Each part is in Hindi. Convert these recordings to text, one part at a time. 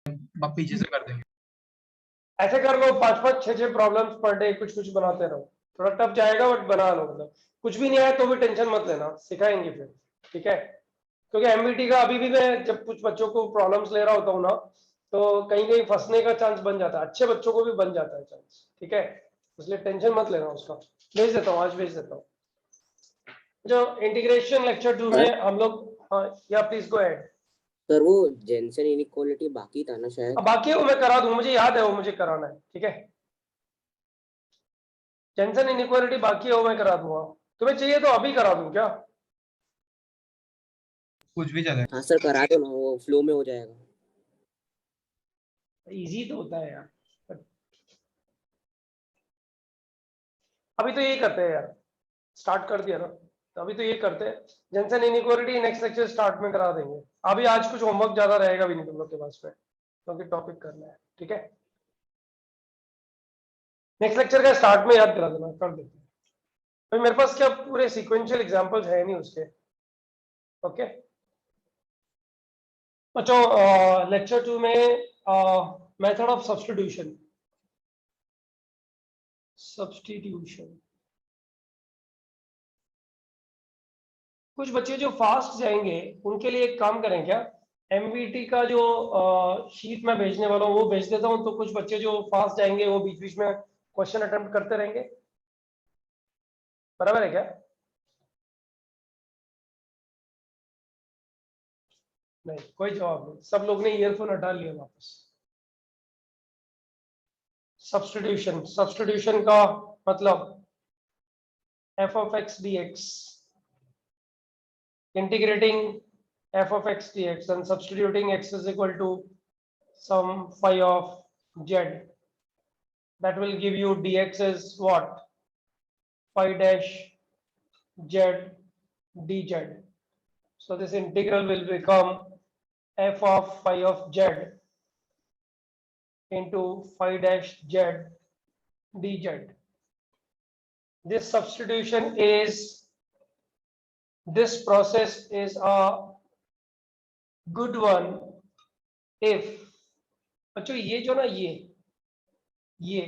पीछे से कर देंगे। ऐसे कर लो 5-5 6-6 प्रॉब्लम्स पर डे कुछ कुछ बनाते रहो, थोड़ा टफ जाएगा बट बना लो, मतलब कुछ भी नहीं आया तो भी टेंशन मत लेना, सिखाएंगे फिर, ठीक है। क्योंकि एमवीटी का अभी भी मैं जब कुछ बच्चों को प्रॉब्लम्स ले रहा होता हूँ ना, तो कहीं कहीं फंसने का चांस बन जाता है, अच्छे बच्चों को भी बन जाता है चांस, ठीक है। इसलिए टेंशन मत लेना उसका। भेज देता हूँ, आज भेज देता हूँ। जो इंटीग्रेशन लेक्चर 2 सर? में हम लोग, हाँ या प्लीज गो अहेड। सर वो जेंसन इनइक्वालिटी बाकी था ना शायद? बाकी वो मैं करा दूं, मुझे याद है वो मुझे कराना है, ठीक है। जेंसन इनइक्वालिटी बाकी है वो मैं करा दूंगा, तुम्हें चाहिए तो अभी करा दूं क्या? कुछ भी चले। हाँ सर करा दो ना, वो फ्लो में हो जाएगा। इजी तो होता है यार, अभी तो यही करते हैं यार, स्टार्ट कर दिया ना, तो अभी तो ये करते हैं। Jensen inequality next lecture start में करा देंगे। अभी आज कुछ होमवर्क ज्यादा रहेगा भी नहीं तुम लोग के पास में, क्योंकि टॉपिक करना है, ठीक है। नेक्स्ट लेक्चर का स्टार्ट में याद करा देना, कर देते हैं। तो मेरे पास क्या पूरे सीक्वेंशियल एग्जांपल्स है नहीं उसके, ओके। बच्चों लेक्चर 2 में मेथड ऑफ सब्स्टिट्यूशन, कुछ बच्चे जो फास्ट जाएंगे उनके लिए एक काम करें क्या, एमवीटी का जो शीट में भेजने वाला हूँ वो भेज देता हूँ, तो कुछ बच्चे जो फास्ट जाएंगे वो बीच बीच में क्वेश्चन अटेम्प्ट करते रहेंगे, बराबर है क्या? नहीं कोई जवाब नहीं, सब लोग ने ईयरफोन हटा लिया वापस। सब्स्टिट्यूशन, सब्स्टिट्यूशन का मतलब f of x dx, integrating f of x dx and substituting x is equal to some phi of z, that will give you dx is what, phi dash z dz. So this integral will become f of phi of z into phi dash z dz. This substitution is, this process is a good one if, बच्चों ये जो ना ये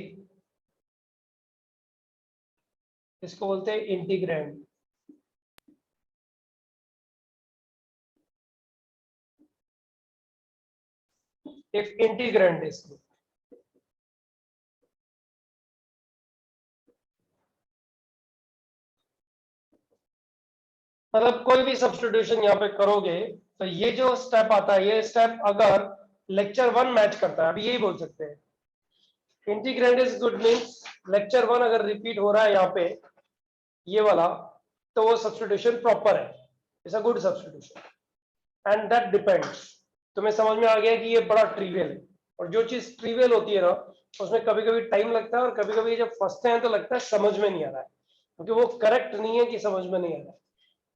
इसको बोलते हैं इंटीग्रैंड। इफ इंटीग्रैंड इज, मतलब कोई भी सब्स्टिट्यूशन यहाँ पे करोगे तो ये जो स्टेप आता है, ये स्टेप अगर लेक्चर 1 मैच करता है, अभी यही बोल सकते हैं integrand is good means lecture 1 अगर रिपीट हो रहा है यहाँ पे ये वाला, तो वो सब्स्टिट्यूशन प्रॉपर है, it's a good substitution. And that depends, तुम्हें समझ में आ गया कि ये बड़ा ट्रिवियल है, और जो चीज ट्रिवियल होती है ना उसमें कभी कभी टाइम लगता है, और कभी कभी जब फंसते हैं तो लगता है समझ में नहीं आ रहा है, क्योंकि वो करेक्ट नहीं है कि समझ में नहीं आ रहा है,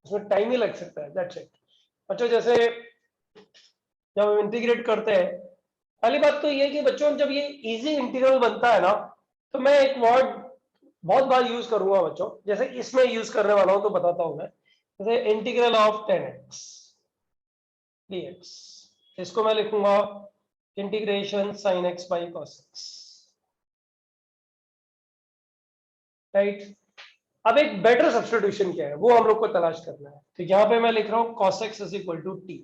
उसमें टाइम ही लग सकता है, दैट्स इट। अच्छा जैसे जब हम इंटीग्रेट करते हैं, पहली बात तो ये है कि बच्चों जब ये इजी इंटीग्रल बनता है ना, तो मैं एक वर्ड बहुत बार यूज करूंगा बच्चों, जैसे इसमें यूज करने वाला हूं तो बताता हूं मैं, जैसे इंटीग्रल ऑफ 10x dx, इसको मैं लिखूंगा integration sin x by cos x, right. अब एक बेटर सब्स्टिट्यूशन क्या है वो हम लोग को तलाश करना है, तो यहाँ पे मैं लिख रहा हूँ cos x is equal to t,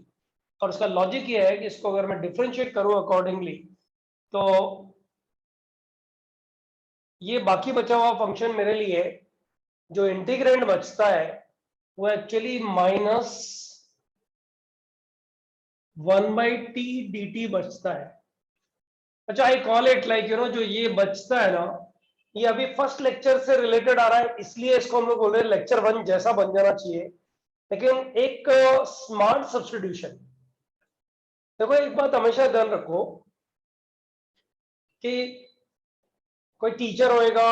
और उसका लॉजिक ये है कि इसको अगर मैं डिफरेंशिएट करूं अकॉर्डिंगली, तो ये बाकी बचा हुआ फंक्शन मेरे लिए जो इंटीग्रेंड बचता है वो एक्चुअली माइनस 1/t dt बचता है। अच्छा I call it like you no, जो ये बचता है ना ये अभी फर्स्ट लेक्चर से रिलेटेड आ रहा है, इसलिए इसको हम लोग बोल रहे हैं लेक्चर 1 जैसा बन जाना चाहिए, लेकिन एक स्मार्ट सब्स्टिट्यूशन। देखो एक बात हमेशा ध्यान रखो कि कोई टीचर होएगा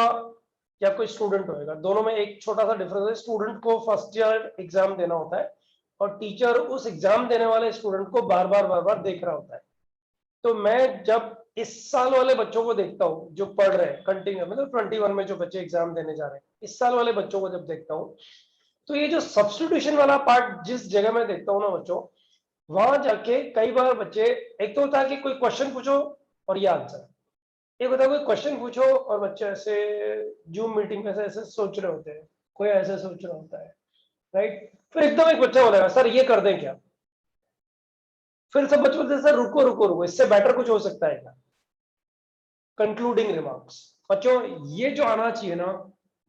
या कोई स्टूडेंट होएगा, दोनों में एक छोटा सा डिफरेंस है, स्टूडेंट को फर्स्ट ईयर एग्जाम देना होता है और टीचर उस एग्जाम देने वाले स्टूडेंट को बार बार देख रहा होता है। तो मैं जब इस साल वाले बच्चों को देखता हूँ जो पढ़ रहे हैं कंटिन्यू, मतलब 21 में जो बच्चे एग्जाम देने जा रहे हैं, इस साल वाले बच्चों को जब देखता हूँ, तो ये जो सब्स्टिट्यूशन वाला पार्ट जिस जगह में देखता हूँ ना बच्चों, वहां जाके कई बार बच्चे, एक तो होता है कि कोई क्वेश्चन पूछो और ये आंसर, एक होता है कोई क्वेश्चन पूछो और बच्चे ऐसे जूम मीटिंग में ऐसे ऐसे सोच रहे होते हैं, कोई ऐसे सोच रहा होता है, राइट। फिर एकदम एक बच्चा बोलेगा सर ये कर दें क्या, फिर सब बच्चे बोलते हैं सर रुको रुको रुको, इससे बेटर कुछ हो सकता है क्या। कंक्लूडिंग रिमार्क्स, बच्चों ये जो आना चाहिए ना,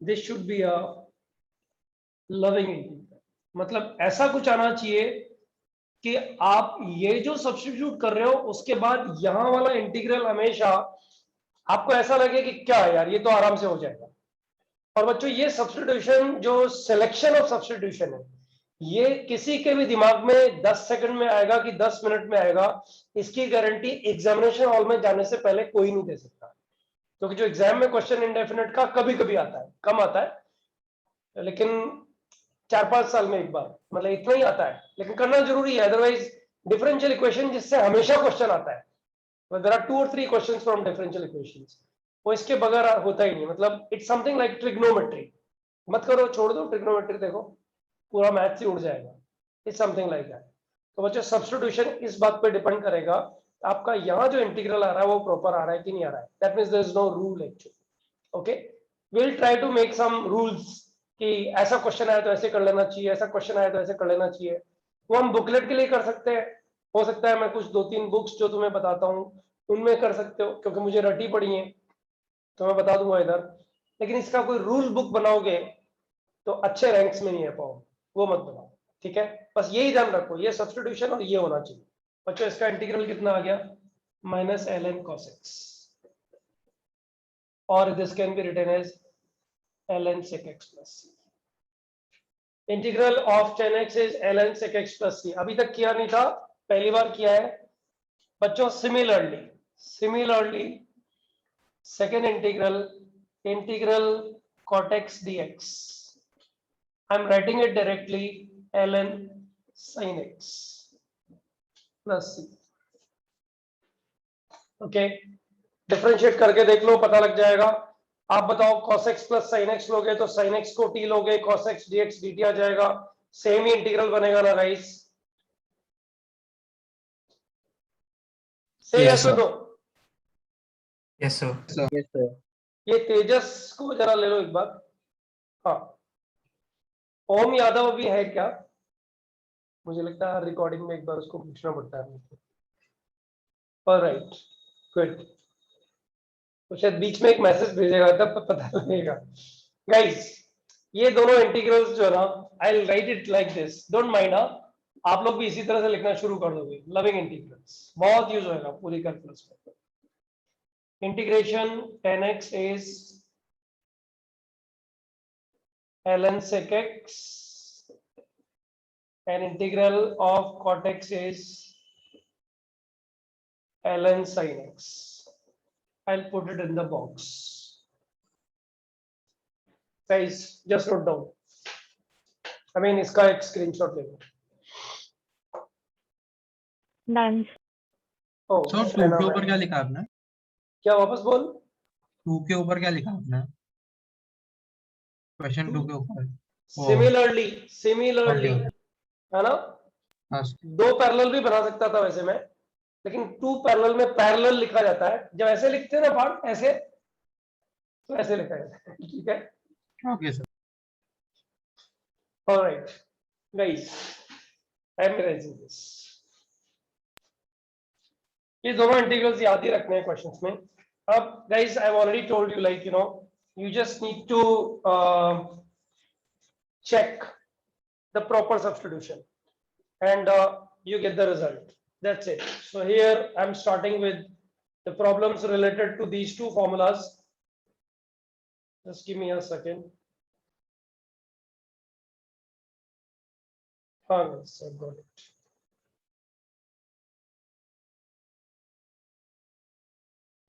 this should be a loving integral, मतलब ऐसा कुछ आना चाहिए कि आप ये जो सब्स्टिट्यूट कर रहे हो उसके बाद यहां वाला इंटीग्रल हमेशा आपको ऐसा लगे कि क्या है यार ये तो आराम से हो जाएगा। और बच्चों ये सब्स्टिट्यूशन जो सिलेक्शन ऑफ सब्स्टिट्यूशन है, ये किसी के भी दिमाग में 10 सेकंड में आएगा कि 10 मिनट में आएगा, इसकी गारंटी एग्जामिनेशन हॉल में जाने से पहले कोई नहीं दे सकता। क्योंकि जो एग्जाम में क्वेश्चन इंडेफिनेट का कभी कभी आता है, कम आता है, लेकिन 4-5 साल में एक बार, मतलब इतना ही आता है, लेकिन करना जरूरी है, अदरवाइज डिफरेंशियल इक्वेशन जिससे हमेशा क्वेश्चन आता है, there are 2 or 3 questions from differential equations, वो इसके बगैर होता ही नहीं, मतलब इट्स समथिंग लाइक ट्रिग्नोमेट्री। मत करो, छोड़ दो ट्रिग्नोमेट्री, देखो पूरा मैथ ही उड़ जाएगा, इट्स समथिंग लाइक दैट। तो बच्चों सब्स्टिट्यूशन इस बात पे डिपेंड करेगा आपका यहाँ जो इंटीग्रल आ रहा है वो प्रॉपर आ रहा है कि नहीं आ रहा है, that means there is no rule actually. Okay, will try to make some rules कि ऐसा क्वेश्चन आया तो ऐसे कर लेना चाहिए, ऐसा क्वेश्चन आया तो ऐसे कर लेना चाहिए, वो हम बुकलेट के लिए कर सकते हैं। हो सकता है मैं कुछ 2-3 बुक्स जो तुम्हें बताता हूँ उनमें कर सकते हो, क्योंकि मुझे रटी पड़ी है तो मैं बता दूंगा इधर, लेकिन इसका कोई रूल बुक बनाओगे तो अच्छे रैंक्स में नहीं आ पाओ, वो मत बनाओ, ठीक है। बस यही ध्यान रखो, ये सब्स्टिट्यूशन और ये होना चाहिए। बच्चों इसका इंटीग्रल कितना आ गया, -ln cos x, और this can be written as ln sec x plus c। Integral of 10x is ln sec x plus c, अभी तक किया नहीं था, पहली बार किया है बच्चों। Similarly second integral, integral cot x dx, I'm writing it directly ln sin x plus c। Okay, differentiate करके देख लो, पता लग जाएगा। आप बताओ cos x plus sin x लोगे तो sin x को t लोगे, cos x dx dt आ जाएगा, सेम ही इंटीग्रल बनेगा ना गाइस, से Yes, yes or sir. no? Yes, sir. Yes, sir. ये तेजस को जरा ले लो एक बार। हाँ, ओम यादव भी है क्या, मुझे लगता है रिकॉर्डिंग में एक बार उसको पूछना पड़ता है। Alright, good. तो शायद बीच में एक मैसेज भेजेगा तब पता लगेगा। गाइस ये दोनों इंटीग्रल्स जो है ना, आई will write it like this, don't mind, आप लोग भी इसी तरह से लिखना शुरू कर दोगे, लविंग इंटीग्रल्स बहुत यूज होगा पूरी कैलकुलस में। Integration 10x is ln sec x and integral of cot x is ln sin x. I'll put it in the box. Guys, just note down. I mean, इसका एक स्क्रीनशॉट ले लो। Done. Oh, सर 2 के ऊपर क्या लिखा आपने? क्या वापस बोल? 2 के ऊपर क्या लिखा आपने? क्वेश्चन 2 के ऊपर सिमिलरली ओके है ना, हाँ 2 पैरेलल भी बना सकता था वैसे मैं, लेकिन 2 पैरेलल में पैरेलल लिखा जाता है, जब ऐसे लिखते हैं ना पार्ट ऐसे, तो ऐसे लिखा जाता है, ठीक है। Okay sir. Alright guys, I am rising this, ये दोनों इंटीग्रल्स याद ही रखने हैं क्वेश्चंस में। अब guys I have already told you, like you no, you just need to check the proper substitution and you get the result, that's it. So here I'm starting with the problems related to these two formulas. Just give me a second. Yes, I got it.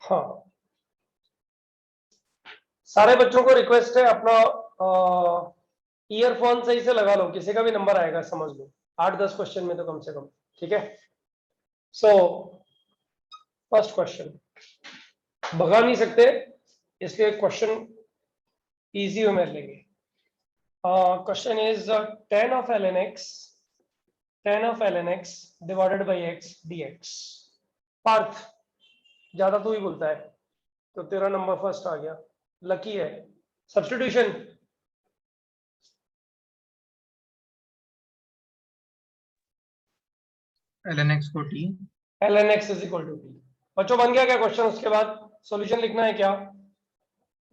हाँ, सारे बच्चों को रिक्वेस्ट है अपना ईयरफोन सही से लगा लो, किसी का भी नंबर आएगा समझ लो, 8-10 क्वेश्चन में तो कम से कम, ठीक है। सो फर्स्ट क्वेश्चन भगा नहीं सकते, इसलिए क्वेश्चन इजी में लेंगे। Question is tan of ln x tan of ln x divided by x dx। Parth ज्यादा तू ही बोलता है, तो तेरा नंबर फर्स्ट आ गया, लकी है। सब्स्टिट्यूशन ln x को t ln x is equal to t। बच्चों बन गया क्या क्वेश्चन? उसके बाद सॉल्यूशन लिखना है क्या?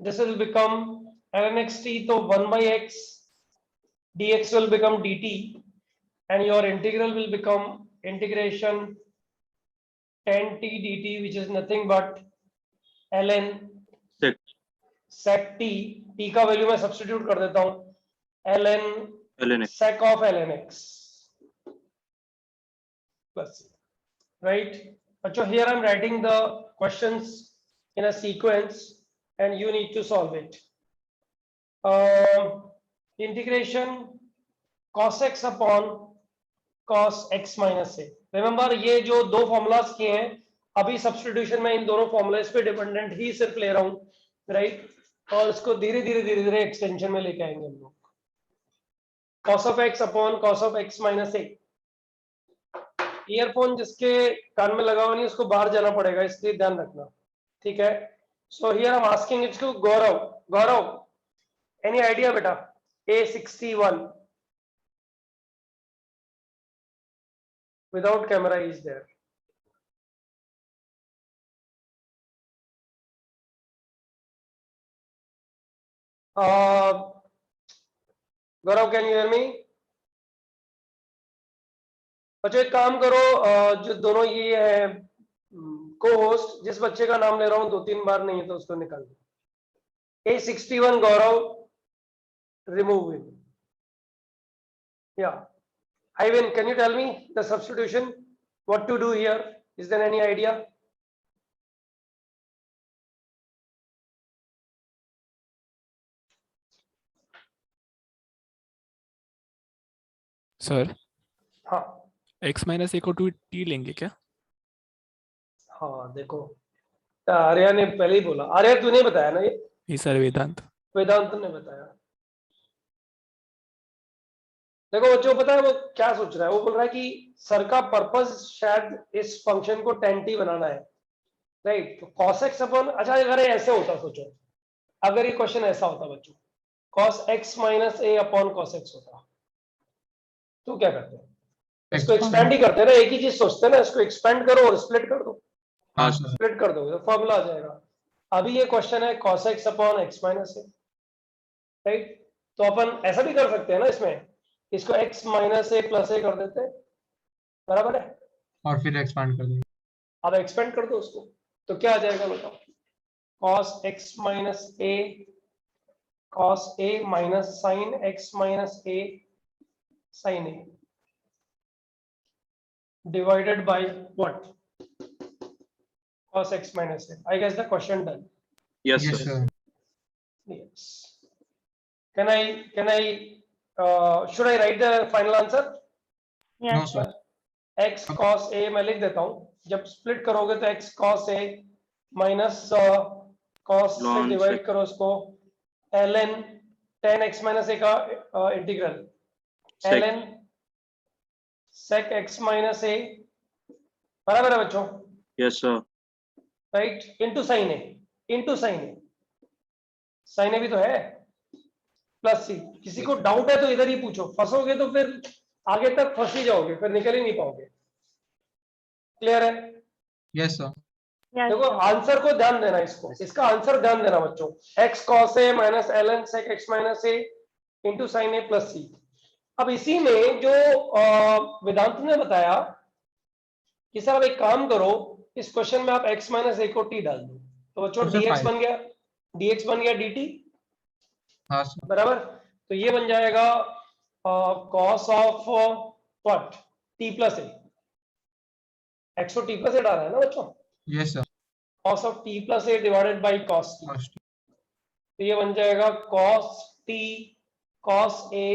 This will become ln x t, तो 1 by x dx will become dt and your integral will become integration tan t dt, which is nothing but ln Sec. sec t। t का वैल्यू मैं सब्स्टिट्यूट कर देता हूं ln ln x sec of ln x plus, right? So here I'm writing the questions in a sequence and you need to solve it. Integration cos x upon cos x minus a। Remember ये जो दो फॉर्मूलाज किए हैं, अभी सब्स्टिट्यूशन में इन दोनों फॉर्मूलाज पे डिपेंडेंट ही सिर्फ ले रहा हूं, राइट? और इसको धीरे धीरे एक्सटेंशन में लेके आएंगे हम लोग। cos of x upon cos of x minus a। Earphone जिसके कान में लगा हुआ नहीं उसको बाहर जाना पड़ेगा, इसलिए ध्यान रखना, ठीक है? So here I am asking it to Gaurav. Gaurav, any idea बेटा? A61 without camera is there। Gaurav, can you hear me? बच्चों एक काम करो, जो दोनों ये है को होस्ट, जिस बच्चे का नाम ले रहा हूं 2-3 बार नहीं है तो उसको निकाल दो। A61 Gaurav, remove it. या Ivan, can you tell me the substitution? What to do here? Is there any idea? Sir हाँ x माइनस ए को 2t लेंगे क्या? हाँ, देखो आर्या ने पहले ही बोला। आर्या तूने बताया ना ये? ये सर वेदांत। वेदांत ने बताया। देखो बच्चों, पता है वो क्या सोच रहा है? वो बोल रहा है कि सर का पर्पस शायद इस फंक्शन को tan t बनाना है, राइट? तो cos x अपन, अच्छा अगर ये ऐसे होता, सोचो अगर ये क्वेश्चन ऐसा होता बच्चों, cos x minus a upon cos x होता, तो क्या करते हैं? इसको एक्सपेंड ही करते हैं ना, एक ही चीज सोचते हैं ना, इसको एक्सपेंड करो और स्प्लिट कर दो। हाँ सर स्प्लिट कर दोगे तो फॉर्मूला आ जाएगा। अभी ये क्वेश्चन है cos x upon x minus a, right? तो अपन ऐसा भी कर सकते हैं ना, इसमें इसको x minus a plus a कर देते हैं, बराबर है? और फिर एक्सपांड कर देंगे। अब एक्सपेंड कर दो उसको, तो क्या आ जाएगा बताओ? cos x minus a cos a minus sin x minus a sin a divided by what? Cos x minus a। I guess the question done। yes Yes sir sir. Yes। Can I should I write the final answer? No sir. x cos a मैं लिख देता हूँ, जब स्प्लिट करोगे तो x cos a minus cos से Ln डिवाइड sec. करो उसको ln tan x minus a का integral Sec. ln sec x minus a, बराबर है बच्चों? yes sir right, into sine A, into sine A, sine A भी तो है, प्लस सी। किसी को डाउट है तो इधर ही पूछो, फंसोगे तो फिर आगे तक फंस ही जाओगे, फिर निकल ही नहीं पाओगे। क्लियर है? Yes sir. देखो आंसर को ध्यान देना, इसका आंसर ध्यान देना बच्चों। x cos a minus ln sec x minus a into sine A plus C. अब इसी में जो वेदांत ने बताया कि सर अब एक काम करो, इस क्वेश्चन में आप x माइनस a को t डाल दो, तो बच्चों तो dx five. बन गया, dx बन गया dt, हाँ सर। बराबर? तो ये बन जाएगा cos of what? t plus a। x को t प्लस a डाला है ना बच्चों? Yes sir. cos of t plus a divided by cos t। First. तो ये बन जाएगा cos t cos a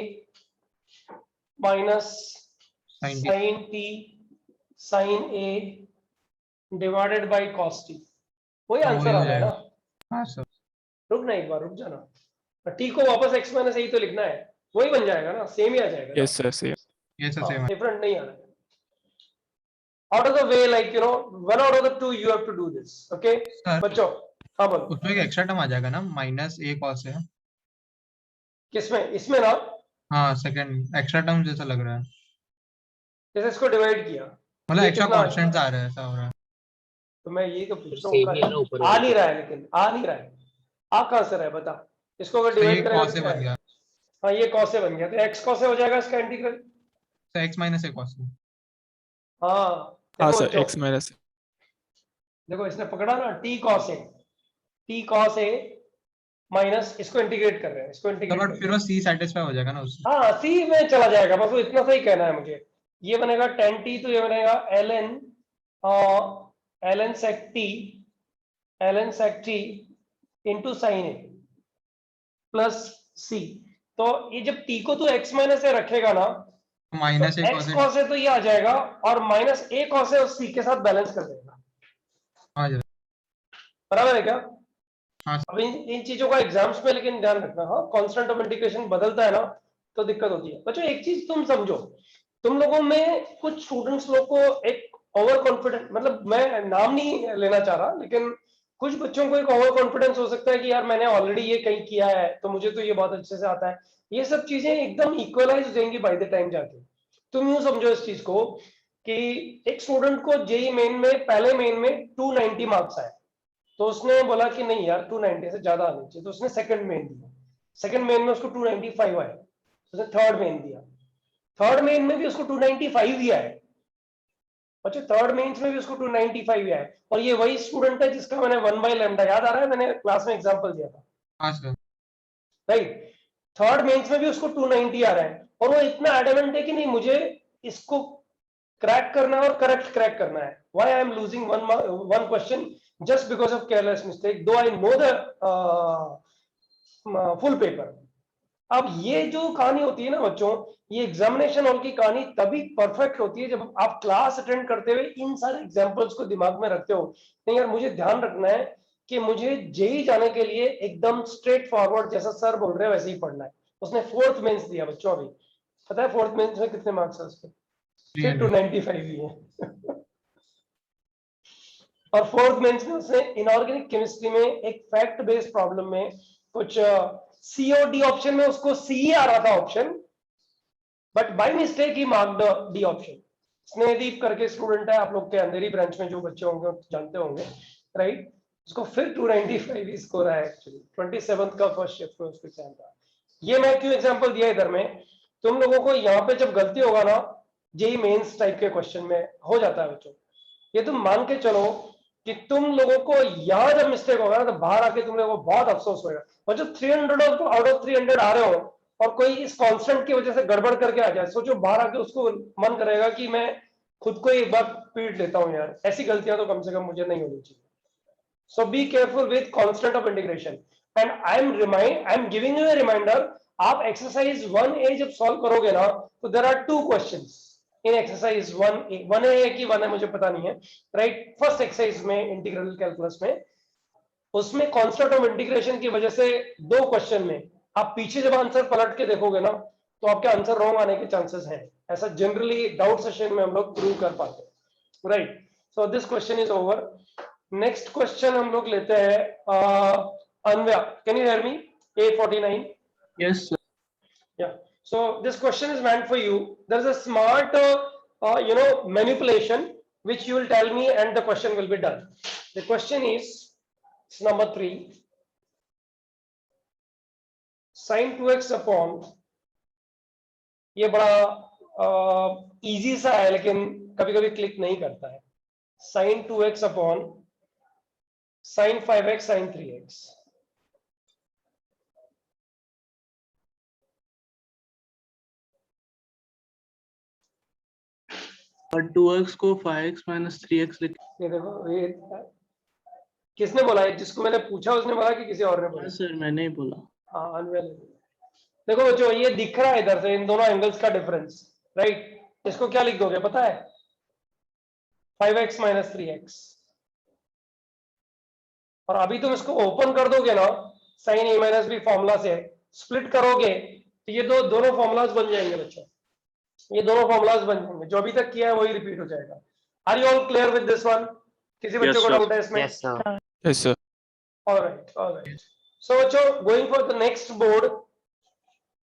minus Sin t. sin t sin a divided by cos t। वही हाँ, आंसर वही हो आ रहा है ना? जाएगा। हाँ सर। रुक ना, एक बार रुक जाना, t को वापस x माइनस a तो लिखना है, वही बन जाएगा ना, सेम ही आ जाएगा ना? Yes sir same. ये सर सेम है डिफरेंट नहीं आना है। Out of the way, like you know, one out of the two you have to do this. Okay sir. बच्चों, हाँ बोलो। उसमें एक एक्स्ट्रा टर्म आ जाएगा ना, माइनस ए कॉस है। किसमें? इसमें ना, हाँ सेकंड एक्स्ट्रा टर्म जैसा लग रहा है, जैसे इसको डिवाइड किया, मतलब ये एक्स्ट्रा कितना आ कांस्टेंट्स जाएगा? आ रहा है, ऐसा हो रहा है। तो मैं यही तो पूछ रहा सेम ही है ना हूँ, ऊपर आ वाले नहीं पे। रहा है, लेकिन आ नहीं रहा है। आ कहाँ से रहा है बता? इसको अगर तो ये डिवाइड करेगा कॉस तो से क्या बन है? गया, हाँ ये कॉस से बन गया, तो एक्स कॉस से हो जाएगा इसका इंटीग्रल। तो एक्स माइनस ए कॉस। हाँ हाँ देखो सर बच्चों, एक्स माइनस देखो इसने पकड़ा ना, T cos A, T cos A minus, इसको इंटीग्रेट कर रहे हैं, इसको तो इंटीग्रेट बट कर फिर रहे वो हैं। सी सेटिस्फाई हो जाएगा ना उससे। हाँ सी में चला जाएगा, बस वो इतना सही कहना है मुझे। ये बनेगा tan t, तो ये बनेगा ln sec t into sine A plus C. तो ये जब t को तो x माइनस ए रखेगा ना, तो minus A x cos. Cos A तो ये आ जाएगा, और माइनस a कॉस ए उस c के साथ बैलेंस कर देगा। हाँ जी। बराबर है क्या? हाँ अब इन चीजों का एग्जाम्स में लेकिन ध्यान रखना, हाँ कांस्टेंट ऑफ इंटीग्रेशन बदलता है ना, तो दिक्कत होती है। बच्चों एक चीज तुम समझो, तुम लोगों में कुछ स्टूडेंट्स लोग को एक ओवर कॉन्फिडेंस, मतलब मैं नाम नहीं लेना चाह रहा, लेकिन कुछ बच्चों को एक ओवर कॉन्फिडेंस हो सकता है कि यार मैंने ऑलरेडी ये कहीं किया है, तो मुझे तो ये बहुत अच्छे से आता है। ये सब चीजें एकदम इक्वलाइज हो जाएंगी बाय द टाइम जाके। तुम यूं समझो इस चीज को कि एक स्टूडेंट को जेई मेन में, पहले मेन में 290 मार्क्स आए, तो उसने बोला कि नहीं यार 290 से ज्यादा आने चाहिए, तो उसने सेकंड मेन दिया, सेकंड मेन में उसको 295 आए, तो उसने थर्ड मेन दिया, थर्ड मेन में भी उसको 295 ही आए। अच्छा, थर्ड मेंस में भी उसको 295 ही आए, और ये वही स्टूडेंट है जिसका मैंने 1/λ, याद आ रहा है, मैंने क्लास में एग्जांपल दिया था, हाँ सर। राइट? थर्ड मेंस में भी उसको 290 आ रहा है, और वो इतना एडमेंट है कि नहीं मुझे इसको क्रैक करना है और करेक्ट क्रैक करना है। Why I am losing one question just because of careless mistake, though I know the full paper. अब ये जो कहानी होती है ना बच्चों, ये एग्जामिनेशन हॉल की कहानी तभी परफेक्ट होती है जब आप क्लास अटेंड करते हुए इन सारे एग्जांपल्स को दिमाग में रखते हो। नहीं यार, मुझे ध्यान रखना है कि मुझे जेई जाने के लिए एकदम स्ट्रेट फॉरवर्ड, जैसा सर बोल रहे हैं वैसे ही पढ़ना है। उसने फोर्थ मेंस दिया बच्चों, अभी पता है फोर्थ मेंस में कितने मार्क्स है उसके? फिर 295 ही है। और फोर्थ मेंस में उसने इनऑर्गेनिक केमिस्ट्री में एक फैक्ट बेस्ड प्रॉब्लम में कुछ सी और डी ऑप्शन में उसको सी आ रहा था option, but by mistake he marked D option. Snehdeep करके स्टूडेंट है, आप लोग के अंधेरी ब्रांच में जो बच्चे होंगे जानते होंगे, राइट? उसको फिर 295 ही स्कोर है एक्चुअली, 27th का फर्स्ट शिफ्ट में उसको एग्जाम था। ये मैं क्यों एग्जांपल दिया इधर में, तुम लोगों को यहाँ पे जब गलती होगा ना, जेई मेंस टाइप के क्वेश्चन में हो जाता है बच्चों, ये तुम मान के चलो कि तुम लोगों को यहाँ जब मिस्टेक होगा ना, तो बाहर आके तुम लोगों को बहुत अफसोस होगा। और जो 300 आउट ऑफ 300 आ रहे हो और कोई इस कांस्टेंट की वजह से गड़बड़ करके आ जाए, सोचो बाहर आके उसको मन करेगा कि मैं खुद को एक बार पीट लेता हूँ यार। ऐसी गलतियां तो कम से कम मुझे नहीं होनी चाहिए। So be careful with constant of integration, and I am giving you a reminder. आप एक्सरसाइज 1A जब सॉल्व करोगे ना, तो there are 2 questions in exercise 1A है कि 1 है मुझे पता नहीं है, राइट? फर्स्ट एक्सरसाइज में इंटीग्रल कैलकुलस में, उसमें कांस्टेंट ऑफ इंटीग्रेशन की वजह से 2 क्वेश्चन में आप पीछे जब आंसर पलट के देखोगे ना, तो आपके आंसर रॉन्ग आने के चांसेस हैं। ऐसा जनरली डाउट सेशन में हम लोग प्रूव कर पाते हैं, right? So this question is over. Next question हम लोग लेते हैं Anvya, can you hear me? A49। Yes, sir. Yeah. So this question is meant for you. There is a smart, manipulation which you will tell me, and the question will be done. The question is number 3. Sin 2x upon, ये बड़ा इजी सा है लेकिन कभी कभी क्लिक नहीं करता है। Sin 2x upon sin 5x sin 3x। और 2x को 5x minus 3x लिख। ये देखो, ये किसने बोला है? जिसको मैंने पूछा उसने बोला कि किसी और ने बोला? हाँ सर, मैंने ही बोला। हाँ, अनवेल। देखो बच्चों, ये दिख रहा है इधर से इन दोनों एंगल्स का डिफरेंस, राइट? इसको क्या लिख दोगे पता है? 5x minus 3x। और अभी तुम इसको ओपन कर दोगे ना, sin a minus b formula से स्प्लिट करोगे, तो ये दोनों फॉर्मूलाज बन जाएंगे बच्चों। ये दोनों फॉर्मूलाज बन जाएंगे, जो अभी तक किया है वही रिपीट हो जाएगा। Are you all clear with this one? किसी बच्चों को डाउट है इसमें? Yes, sir. Yes sir. Alright. So बच्चों, going for the next board,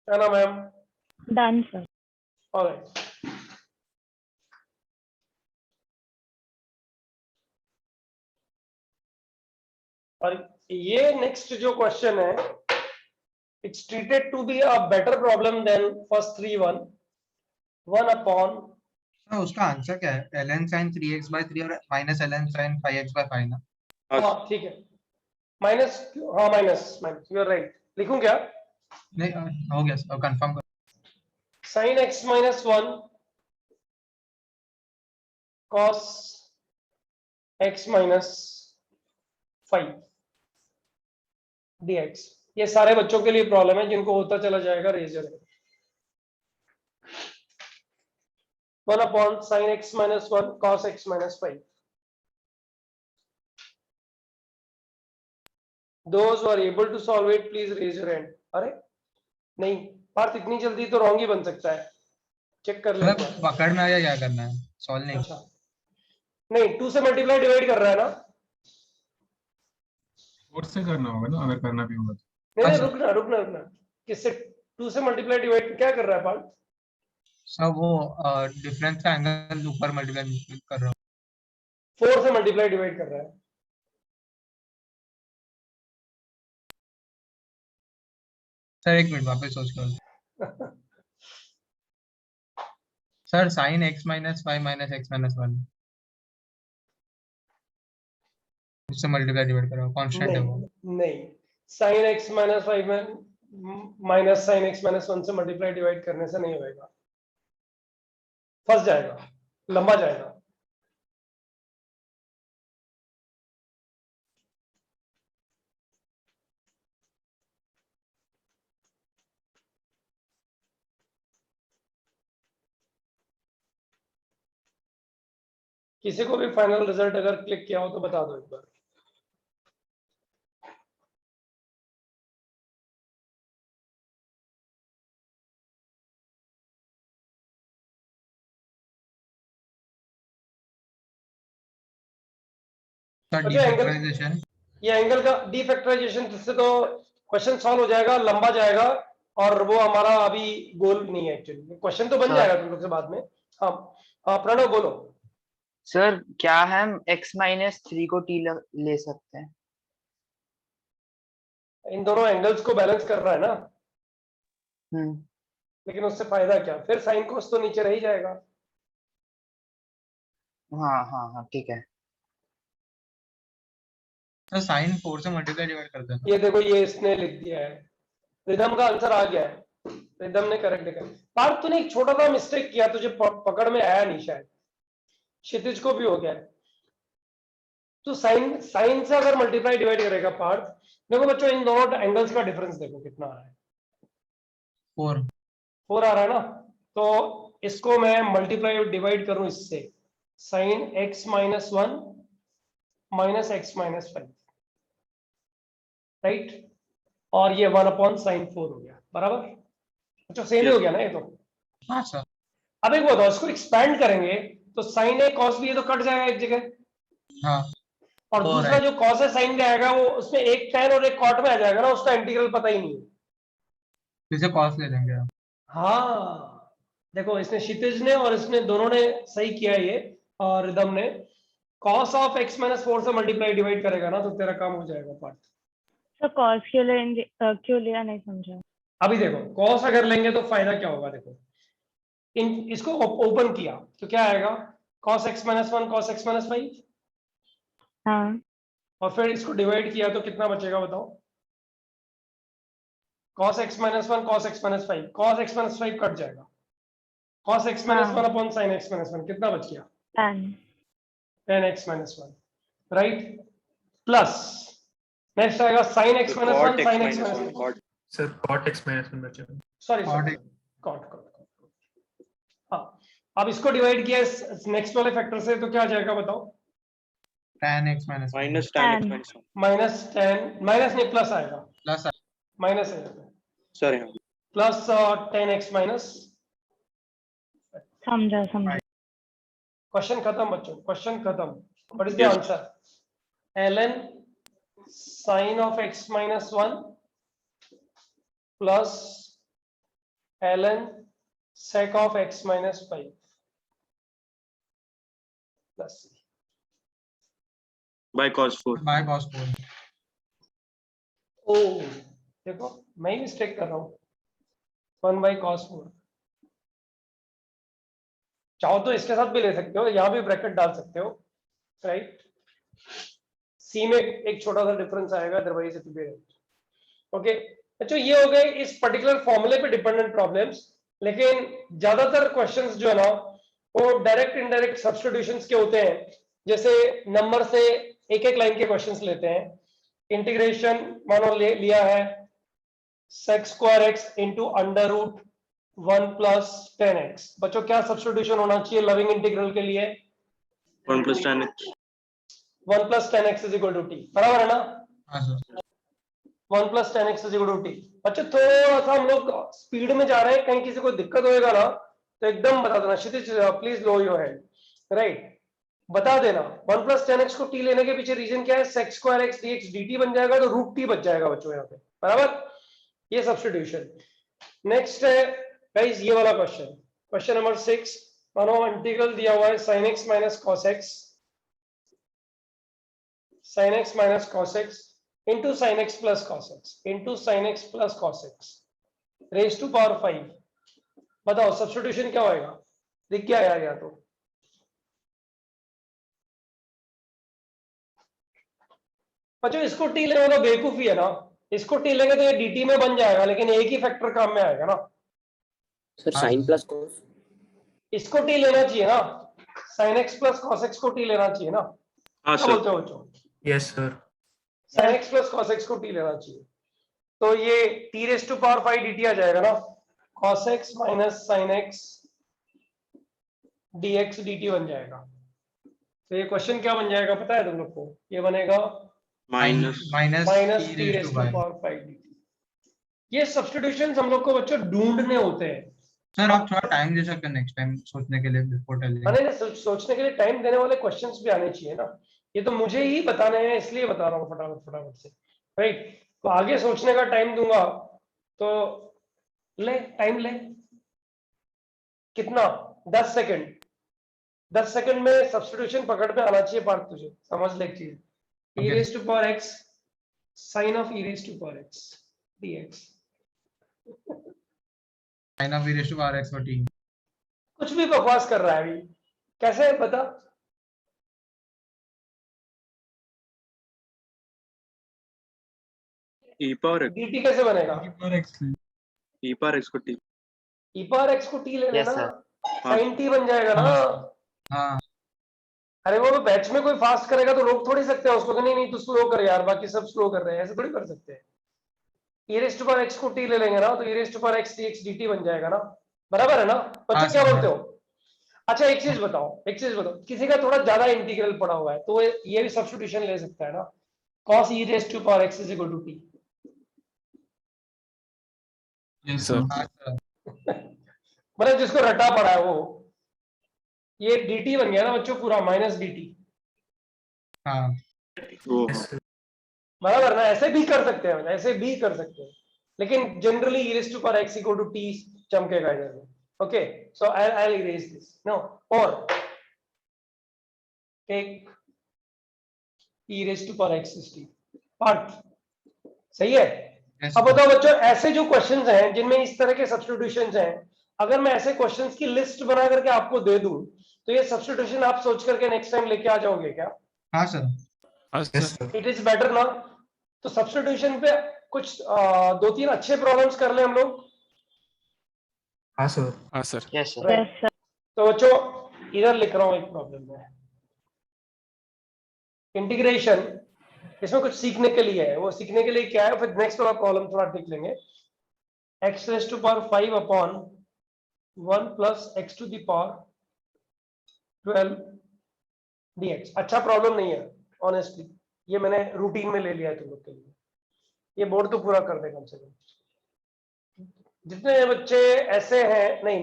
क्या नाम है? Done, sir. ऑलराइट। और ये नेक्स्ट जो क्वेश्चन है, it's treated to be a better problem than first 3 1 upon, तो उसका आंसर क्या है? ln sin 3x/3 और माइनस ln sin 5x/5 ना? हाँ ठीक है, माइनस, हाँ माइनस, यू आर राइट। लिखूं क्या? नहीं हो गया सर, कंफर्म कर। sin x minus 1 cos x minus 5 dx। ये सारे बच्चों के लिए प्रॉब्लम है जिनको होता चला जाएगा, रेजर है। 1 upon sin x minus 1 cos x minus 5। Those who are able to solve it, please raise your hand। अरे नहीं पार्थ, इतनी जल्दी तो रॉन्ग ही बन सकता है, चेक कर लेते मतलब हैं। पकड़ में आया क्या करना है? सॉल्व नहीं। अच्छा नहीं, 2 से मल्टीप्लाई डिवाइड कर रहा है ना? और से करना होगा ना, अगर करना भी होगा तो। नहीं अच्छा। रुकना, किससे 2 से मल्टीप्लाई डिवाइड क्या कर रहा है पार्थ? सर वो डिफरेंस का एंगल ऊपर मल्टीप्लाई कर रहा हूँ। 4 से मल्टीप्लाई डिवाइड कर रहा है। सर एक मिनट वापस सोच कर। Sir sin x minus 5 minus x minus 1 उससे मल्टीप्लाई डिवाइड कर रहा हूँ, कांस्टेंट है वो। नहीं, sin x minus 5 में माइनस sin x minus 1 से मल्टीप्लाई डिवाइड करने से नहीं होएगा, फंस जाएगा, लंबा जाएगा। किसी को भी फाइनल रिजल्ट अगर क्लिक किया हो तो बता दो एक बार। सर अच्छा, एंगल, डिफैक्टराइजेशन। ये एंगल का डीफैक्टराइजेशन से तो क्वेश्चन सॉल्व हो जाएगा, लंबा जाएगा, और वो हमारा अभी गोल नहीं है एक्चुअली। क्वेश्चन तो बन सर। जाएगा तुम लोग से बाद में। हाँ हाँ प्रणव बोलो। सर क्या हम x माइनस 3 को t ले सकते हैं? इन दोनों एंगल्स को बैलेंस कर रहा है ना, हम्म। लेकिन उससे फायदा क्या? फिर साइन कोस तो नीचे रह ही जाएगा। हाँ ठीक है। सर sin 4 से मल्टीप्लाई डिवाइड कर देना। ये देखो, ये इसने लिख दिया है, रिदम का आंसर आ गया है, रिदम ने करेक्ट लिखा। पार्थ तूने एक छोटा सा मिस्टेक किया, तुझे पकड़ में आया नहीं शायद, क्षितिज को भी हो गया है। तो साइन से अगर मल्टीप्लाई डिवाइड करेगा पार्थ, देखो बच्चों इन दोनों एंगल्स का डिफरेंस देखो कितना आ रहा है, 4 आ रहा है ना। तो इसको मैं मल्टीप्लाई डिवाइड करूं इससे, sine x minus 1 minus x minus 5, right, और ये 1 अपॉन साइन 4 हो गया, बराबर। अच्छा सेम ही हो गया ना ये तो। हाँ सर। अब एक बताओ, इसको एक्सपैंड करेंगे तो साइन ए कॉस बी, ये तो कट जाएगा एक जगह, हाँ और तो दूसरा जो कॉस है साइन में आएगा, वो उसमें एक tan और एक कॉट में आ जाएगा ना, उसका इंटीग्रल पता ही नहीं है। इसे कॉस ले लेंगे आप। हाँ देखो, इसने क्षितिज ने और इसने दोनों ने सही किया ये, और रिदम ने। cos ऑफ x माइनस 4 से मल्टीप्लाई डिवाइड करेगा ना, तो तेरा काम हो जाएगा पार्ट। सर कॉस क्यों लेंगे, क्यों लिया नहीं समझा। अभी देखो, cos अगर लेंगे तो फायदा क्या होगा, देखो इसको ओपन किया तो क्या आएगा, cos x minus 1 cos x minus 5, हाँ और फिर इसको डिवाइड किया तो कितना बचेगा बताओ, cos x minus 1 cos x minus 5, cos x minus 5 cut जाएगा, cos x minus 1 upon sin x minus 1 कितना बच गया, tan x minus 1, right, plus next आएगा sin x minus 1 sin x minus 1, sir cot x minus 1 बचेगा। सॉरी कॉट, हाँ। अब इसको डिवाइड किया नेक्स्ट वाले फैक्टर से तो क्या आ जाएगा बताओ, tan x minus minus tan x minus 1 minus ten, minus नहीं प्लस आएगा, प्लस माइनस आएगा, सर यहाँ प्लस tan x माइनस समझा समझा। क्वेश्चन खत्म बच्चों, क्वेश्चन खत्म। What is the Yes. Answer? ln sin of x minus 1 plus ln sec of x minus 5 plus c. By cos 4. by cos 4. ओ देखो मैं ही मिस्टेक कर रहा हूं। 1 by cos 4। चाहो तो इसके साथ भी ले सकते हो, यहां भी ब्रैकेट डाल सकते हो, राइट। सी में एक छोटा सा डिफरेंस आएगा, otherwise it will be right. Okay अच्छा, ये हो गए इस पर्टिकुलर फॉर्मूले पे डिपेंडेंट प्रॉब्लम्स। लेकिन ज्यादातर क्वेश्चंस जो है ना वो डायरेक्ट इनडायरेक्ट सब्स्टिट्यूशंस के होते हैं। जैसे नंबर से एक एक लाइन के क्वेश्चंस लेते हैं। इंटीग्रेशन मानो लिया है sec square x into under root 1 plus 10x। बच्चों क्या सब्स्टिट्यूशन होना चाहिए लविंग इंटीग्रल के लिए? 1 plus tan x. 1 plus 10x is equal to t, बराबर है ना? हाँ sir. 1 plus 10x is equal to t। अच्छा थोड़ा सा हम लोग स्पीड में जा रहे हैं, कहीं किसी को दिक्कत होएगा ना तो एकदम बता देना। Kshitij please low your hand, right, बता देना। 1 प्लस 10x को t लेने के पीछे रीजन क्या है? sec square x dx dt बन जाएगा तो रूट t बच जाएगा बच्चों यहाँ पे, बराबर। ये सब्स्टिट्यूशन। नेक्स्ट है गाइस ये वाला क्वेश्चन, क्वेश्चन नंबर 6। मानो इंटीग्रल दिया हुआ है sin x minus cos x, sin x minus cos x into sin x plus cos x into sin x plus cos x raise to power 5। बताओ सब्स्टिट्यूशन क्या होएगा? दिख गया यार यहाँ तो? अच्छा इसको टी लेंगे तो बेवकूफी है ना, इसको टी लेंगे तो ये dt में बन जाएगा, लेकिन एक ही फैक्टर काम में आएगा ना। Sir sine plus cos. इसको टी लेना चाहिए ना, sin x plus cos x को टी लेना चाहिए ना। हाँ क्या सर। बोलते हो बच्चों? Yes sir. sin x plus cos x को टी लेना चाहिए, तो ये t raise to power 5 dt आ जाएगा ना। cos x माइनस sin x dx dt बन जाएगा। तो ये क्वेश्चन क्या बन जाएगा पता है तुम लोग को? ये बनेगा Minus. Minus minus t t raise raise to to by. Power 5 dt। ये सब्स्टिट्यूशंस हम लोग को बच्चों ढूंढने होते हैं। सर आप थोड़ा टाइम दे सकते हैं नेक्स्ट टाइम सोचने के लिए बिफोर टेलिंग। अरे सोचने के लिए टाइम देने वाले क्वेश्चंस भी आने चाहिए ना। ये तो मुझे ही बताने हैं इसलिए बता रहा हूँ फटाफट फटाफट से, राइट। तो आगे सोचने का टाइम दूंगा तो ले टाइम ले कितना? 10 सेकंड। 10 सेकंड में सब्स्टिट्यूशन पकड़ में आना चाहिए पार्ट तुझे, समझ ले एक चीज। e raise to power x sin of e raise to power x dx। sin of e raised to power x और t। कुछ भी बकवास कर रहा है अभी, कैसे है बता? E power x. dt कैसे बनेगा? E power x को t. e पावर x को t ले Yes, लेना, sir. sin t बन जाएगा ना। हाँ अरे वो बैच में कोई फास्ट करेगा तो रोक थोड़ी सकते हैं उसको कि नहीं नहीं तू स्लो कर यार, बाकी सब स्लो कर रहे हैं, ऐसे थोड़ी कर सकते हैं। e raise to power x को t ले लेंगे ना तो e raise to power x dx dt बन जाएगा ना, बराबर है ना बच्चों? हाँ, क्या सर। बोलते हो? अच्छा एक चीज बताओ, किसी का थोड़ा ज्यादा इंटीग्रल पड़ा हुआ है तो ये भी सब्स्टिट्यूशन ले सकता है ना। cos e raise to power x is equal to t। Yes sir. हाँ सर। मतलब जिसको रटा पड़ा है वो, ये dt बन गया ना बच्चों पूरा माइनस dt, हाँ वो बराबर ना। ऐसे भी कर सकते हैं, ऐसे भी कर सकते हैं, लेकिन generally e raise to power x equal to t चमकेगा इधर में। Okay so I'll erase this no, और एक e raise to power x is t part, सही है। yes, अब बताओ बच्चों ऐसे जो क्वेश्चंस हैं जिनमें इस तरह के सब्स्टिट्यूशंस हैं, अगर मैं ऐसे क्वेश्चंस की लिस्ट बना करके आपको दे दूं तो ये सब्स्टिट्यूशन आप सोच करके नेक्स्ट टाइम लेके आ जाओगे क्या? हाँ सर। हाँ Yes sir. sir. It is better ना। तो सब्स्टिट्यूशन पे कुछ 2-3 अच्छे प्रॉब्लम्स कर ले हम लोग। हाँ सर. हाँ sir. Yes, sir. Right. Yes sir. तो बच्चों इधर लिख रहा हूं एक प्रॉब्लम में, इंटीग्रेशन, इसमें कुछ सीखने के लिए है। वो सीखने के लिए क्या है फिर नेक्स्ट वाला प्रॉब्लम थोड़ा देख लेंगे। x raise to power 5 upon 1 plus x to the power 12 dx। अच्छा प्रॉब्लम नहीं है ऑनेस्टली, ये मैंने रूटीन में ले लिया है तुम लोग के लिए। ये बोर्ड तो पूरा कर दे कम से कम। जितने बच्चे ऐसे हैं, नहीं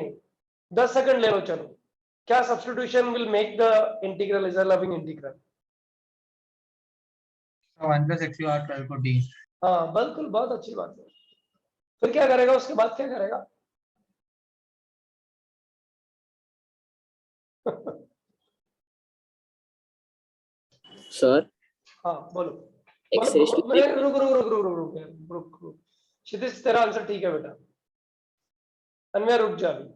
10 सेकंड ले लो चलो। क्या substitution will make the integral is a loving integral? 1 plus x r 12 को d। हाँ बिल्कुल, बहुत अच्छी बात है। फिर क्या करेगा, उसके बाद क्या करेगा? सर हाँ बोलो। x raised to रुक रुक रुक रुक रुक रुक रुक रुक। क्षितिज तेरा आंसर ठीक है बेटा। अन्वय रुक जा अभी।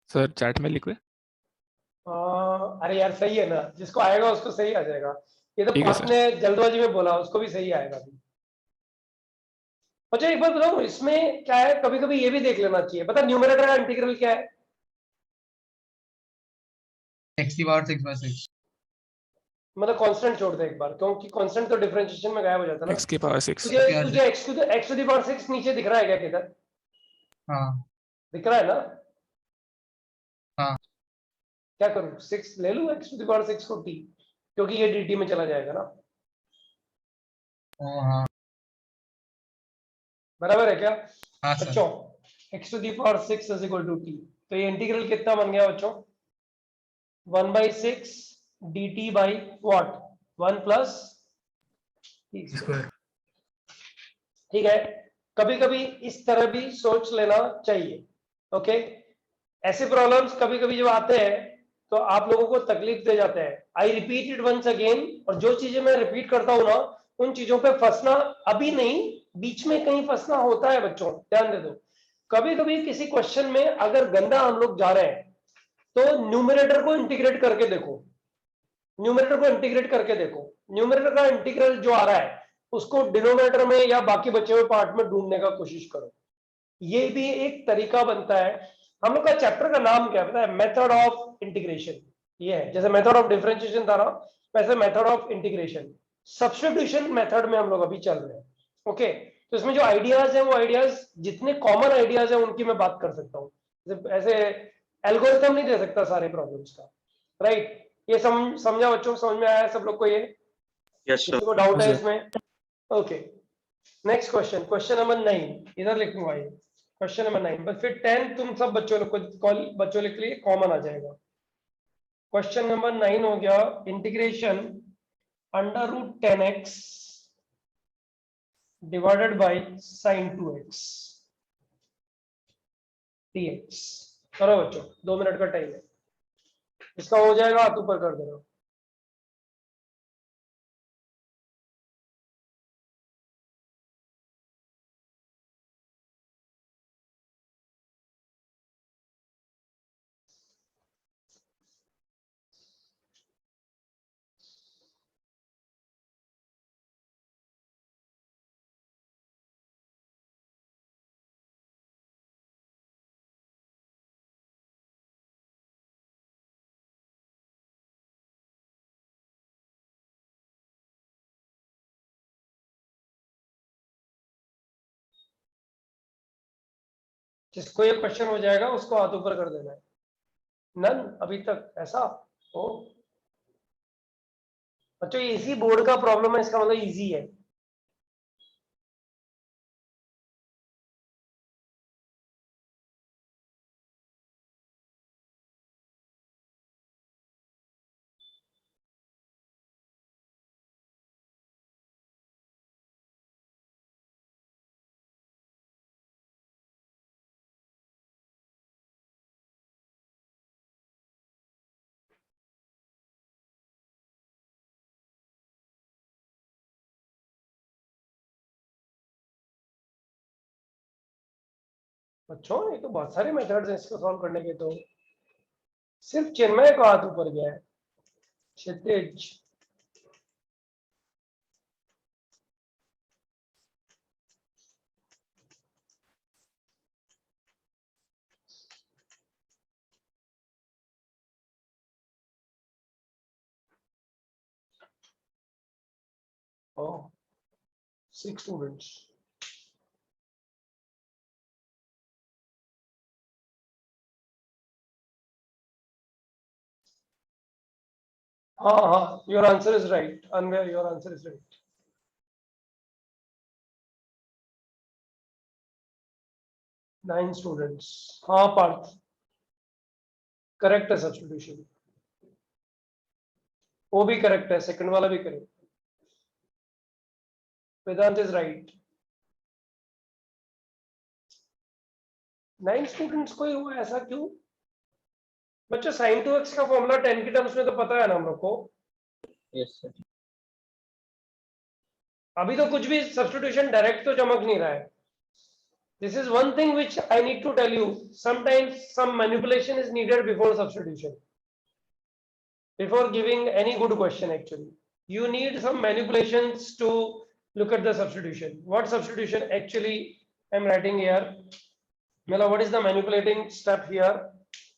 सर चैट में लिख रहे? अरे यार सही है ना, जिसको आएगा उसको सही आ जाएगा। ये तो ठीक है, पार्थ ने जल्दबाजी में बोला, उसको भी सही आएगा अभी। अच्छा एक बात बताऊं, इसमें क्या है, कभी कभी ये भी देख लेना चाहिए। पता न्यूमरेटर का इंटीग्रल क्या है? x की पावर 6 by 6। मतलब कांस्टेंट छोड़ दे एक बार, क्योंकि कांस्टेंट तो डिफरेंशिएशन में गायब हो जाता है ना। x की पावर 6। तुझे तुझे x टू द पावर 6 नीचे दिख रहा है क्या किधर? हाँ दिख रहा है ना? हाँ। क्या करूं, 6 ले लूं x टू द पावर 6 को t, क्योंकि ये dt में चला जाएगा ना। ओ हाँ बराबर है क्या हाँ सर। बच्चों? x to the power 6 is equal to t। तो ये इंटीग्रल कितना बन गया बच्चों? 1/6 dt by what? 1 plus square. ठीक है। कभी कभी इस तरह भी सोच लेना चाहिए। ओके, ऐसे प्रॉब्लम्स कभी कभी जब आते हैं तो आप लोगों को तकलीफ दे जाते हैं। I repeat it once again. और जो चीजें मैं रिपीट करता हूं ना, उन चीजों पे फंसना अभी नहीं, बीच में कहीं फंसना होता है बच्चों, ध्यान दे दो। कभी कभी किसी क्वेश्चन में अगर गंदा हम लोग जा रहे हैं तो न्यूमरेटर को इंटीग्रेट करके देखो। न्यूमरेटर को इंटीग्रेट करके देखो। न्यूमरेटर का इंटीग्रल जो आ रहा है उसको डिनोमिनेटर में या बाकी बचे हुए पार्ट में ढूंढने का कोशिश करो। ये भी एक तरीका बनता है। हम लोग का चैप्टर का नाम क्या पता है? Method of integration. ये है, जैसे मेथड ऑफ डिफरेंशिएशन था ना, वैसे method of integration. Substitution method में हम लोग अभी चल रहे हैं। ओके, तो इसमें जो आइडियाज है वो आइडियाज जितने कॉमन आइडियाज है उनकी मैं बात कर सकता हूँ। ऐसे एल्गोरिथम नहीं दे सकता सारे प्रॉब्लम्स का। राइट, ये समझा बच्चों? समझ में आया सब लोग को? ये यस किसी सर। को डाउट है सर। इसमें? Okay, next question, question number 9 इधर लिखूंगा ये। क्वेश्चन नंबर 9, बस फिर 10 तुम सब बच्चों लोग को, बच्चों के लिए कॉमन आ जाएगा। क्वेश्चन नंबर 9 हो गया, integration under root 10x divided by sine 2x dx। करो बच्चों, 2 मिनट का टाइम है। इसका हो जाएगा, हाथ ऊपर कर देना। जिसको ये क्वेश्चन हो जाएगा उसको हाथ ऊपर कर देना है। नन अभी तक ऐसा हो बच्चों? ये इसी बोर्ड का प्रॉब्लम है, इसका मतलब इजी है। बच्चों ये तो बहुत सारे मेथड्स हैं इसको सॉल्व करने के, तो सिर्फ चिन्मय का हाथ ऊपर गया है। क्षितिज Oh, 6 students. Your answer is right. Anvay, your answer is right. 9 students, हाँ पार्थ करेक्ट है सब्स्टिट्यूशन, वो भी करेक्ट है, सेकंड वाला भी correct, Vedant is right. 9 students को ही हुआ, ऐसा क्यों बच्चों? sin 2x का फॉर्मूला 10 की टर्म्स में तो पता है ना हम लोग को। Yes, sir. अभी तो कुछ भी सब्स्टिट्यूशन डायरेक्ट तो चमक नहीं रहा है। This is one thing which I need to tell you. Sometimes some manipulation is needed before substitution. Before giving any good question, actually, you need some manipulations to look at the substitution. What substitution actually I'm writing here? Mela, what is the manipulating step here?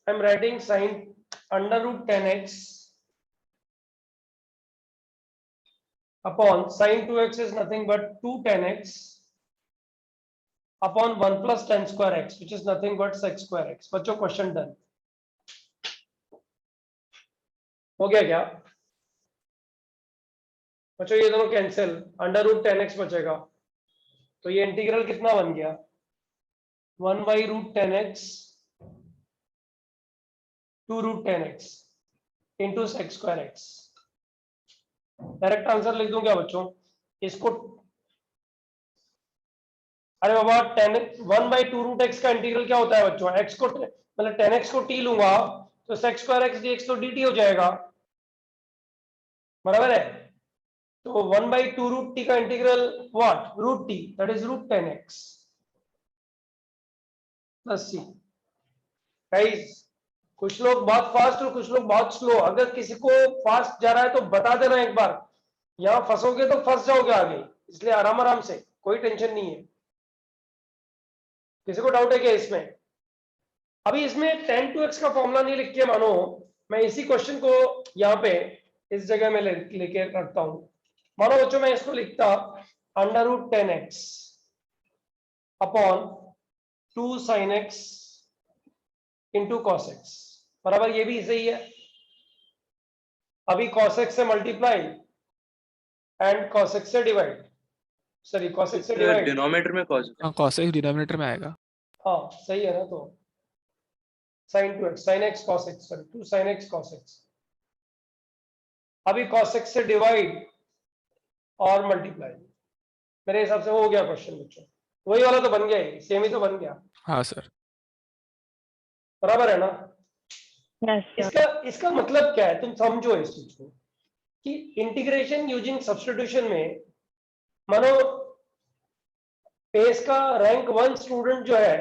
I'm writing sin under root 10x upon sin 2x is nothing but 2 10x upon 1 plus 10 square x, which is nothing but sec square x. बच्चों क्वेश्चन डन हो गया क्या बच्चों? ये दोनों कैंसिल, अंडर रूट 10x बचेगा, तो ये इंटीग्रल कितना बन गया? 1 by root 10x two root 10x into sec square x. Direct answer लिख दूं क्या बच्चों इसको? अरे बाबा 1 बाई टू रूट एक्स का इंटीग्रल क्या होता है बच्चों? x को मतलब 10x को t लूंगा तो सेक स्क्वायर एक्स dx तो dt हो जाएगा, बराबर है? तो 1 बाई टू रूट टी का integral what? Root t, that is root 10x plus c. Guys कुछ लोग बहुत फास्ट और कुछ लोग बहुत स्लो, अगर किसी को फास्ट जा रहा है तो बता देना एक बार, यहां फंसोगे तो फंस जाओगे आगे, इसलिए आराम आराम से, कोई टेंशन नहीं है। किसी को डाउट है क्या इसमें? अभी इसमें tan 2x का फॉर्मूला नहीं लिख के मानो, मैं इसी क्वेश्चन को यहाँ पे इस जगह में लेके रखता हूं। मानो बच्चों मैं इसको लिखता under root 10x upon 2 sin x into cos x, बराबर ये भी सही है। अभी cos x से मल्टीप्लाई एंड cos x से डिवाइड, सॉरी cos x से डिवाइड, डिनोमिनेटर में cos हाँ cos x डिनोमिनेटर में आएगा। हाँ सही है ना, तो sin 2x sin x cos x, sorry 2 sin x cos x, अभी cos x से डिवाइड और मल्टीप्लाई, मेरे हिसाब से वो हो गया क्वेश्चन बच्चों, वही वाला तो बन गया ही, सेम ही तो बन गया, हाँ सर। बराबर है ना? Yes, sir. इसका मतलब क्या है, तुम समझो इस चीज को कि इंटीग्रेशन यूजिंग सब्स्टिट्यूशन में मानो पेस का रैंक 1 स्टूडेंट जो है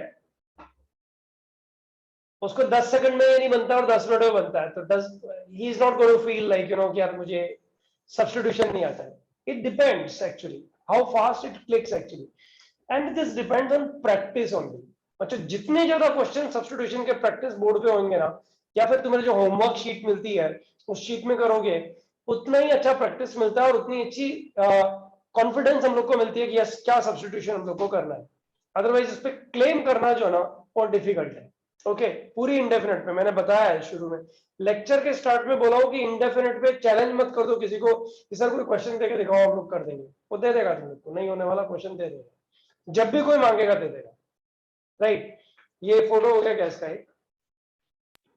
उसको 10 सेकंड में नहीं बनता और 10 मिनट में बनता है, तो 10 ही is not going to feel like कि यार मुझे सब्स्टिट्यूशन नहीं आता है। It depends actually how fast it clicks actually, and this depends on practice only. अच्छा जितने ज्यादा क्वेश्चन सब्स्टिट्यूशन के प्रैक्टिस बोर्ड पे होंगे ना, या फिर तुम्हें जो होमवर्क शीट मिलती है उस शीट में करोगे, उतना ही अच्छा प्रैक्टिस मिलता है और उतनी अच्छी कॉन्फिडेंस हम लोग को मिलती है कि यस क्या सब्स्टिट्यूशन हम लोग को करना है। अदरवाइज इस पे क्लेम करना जो है ना बहुत डिफिकल्ट है। ओके पूरी इंडेफिनेट पे मैंने बताया है शुरू में, लेक्चर के स्टार्ट में बोला हूं कि इंडेफिनेट पे चैलेंज मत कर दो किसी को कि सर कोई क्वेश्चन देके दिखाओ हम लोग कर देंगे, वो दे देगा तुम लोग को, नहीं होने वाला क्वेश्चन दे देगा, जब भी कोई मांगेगा दे देगा, राइट? ये फोटो हो गया क्या इसका?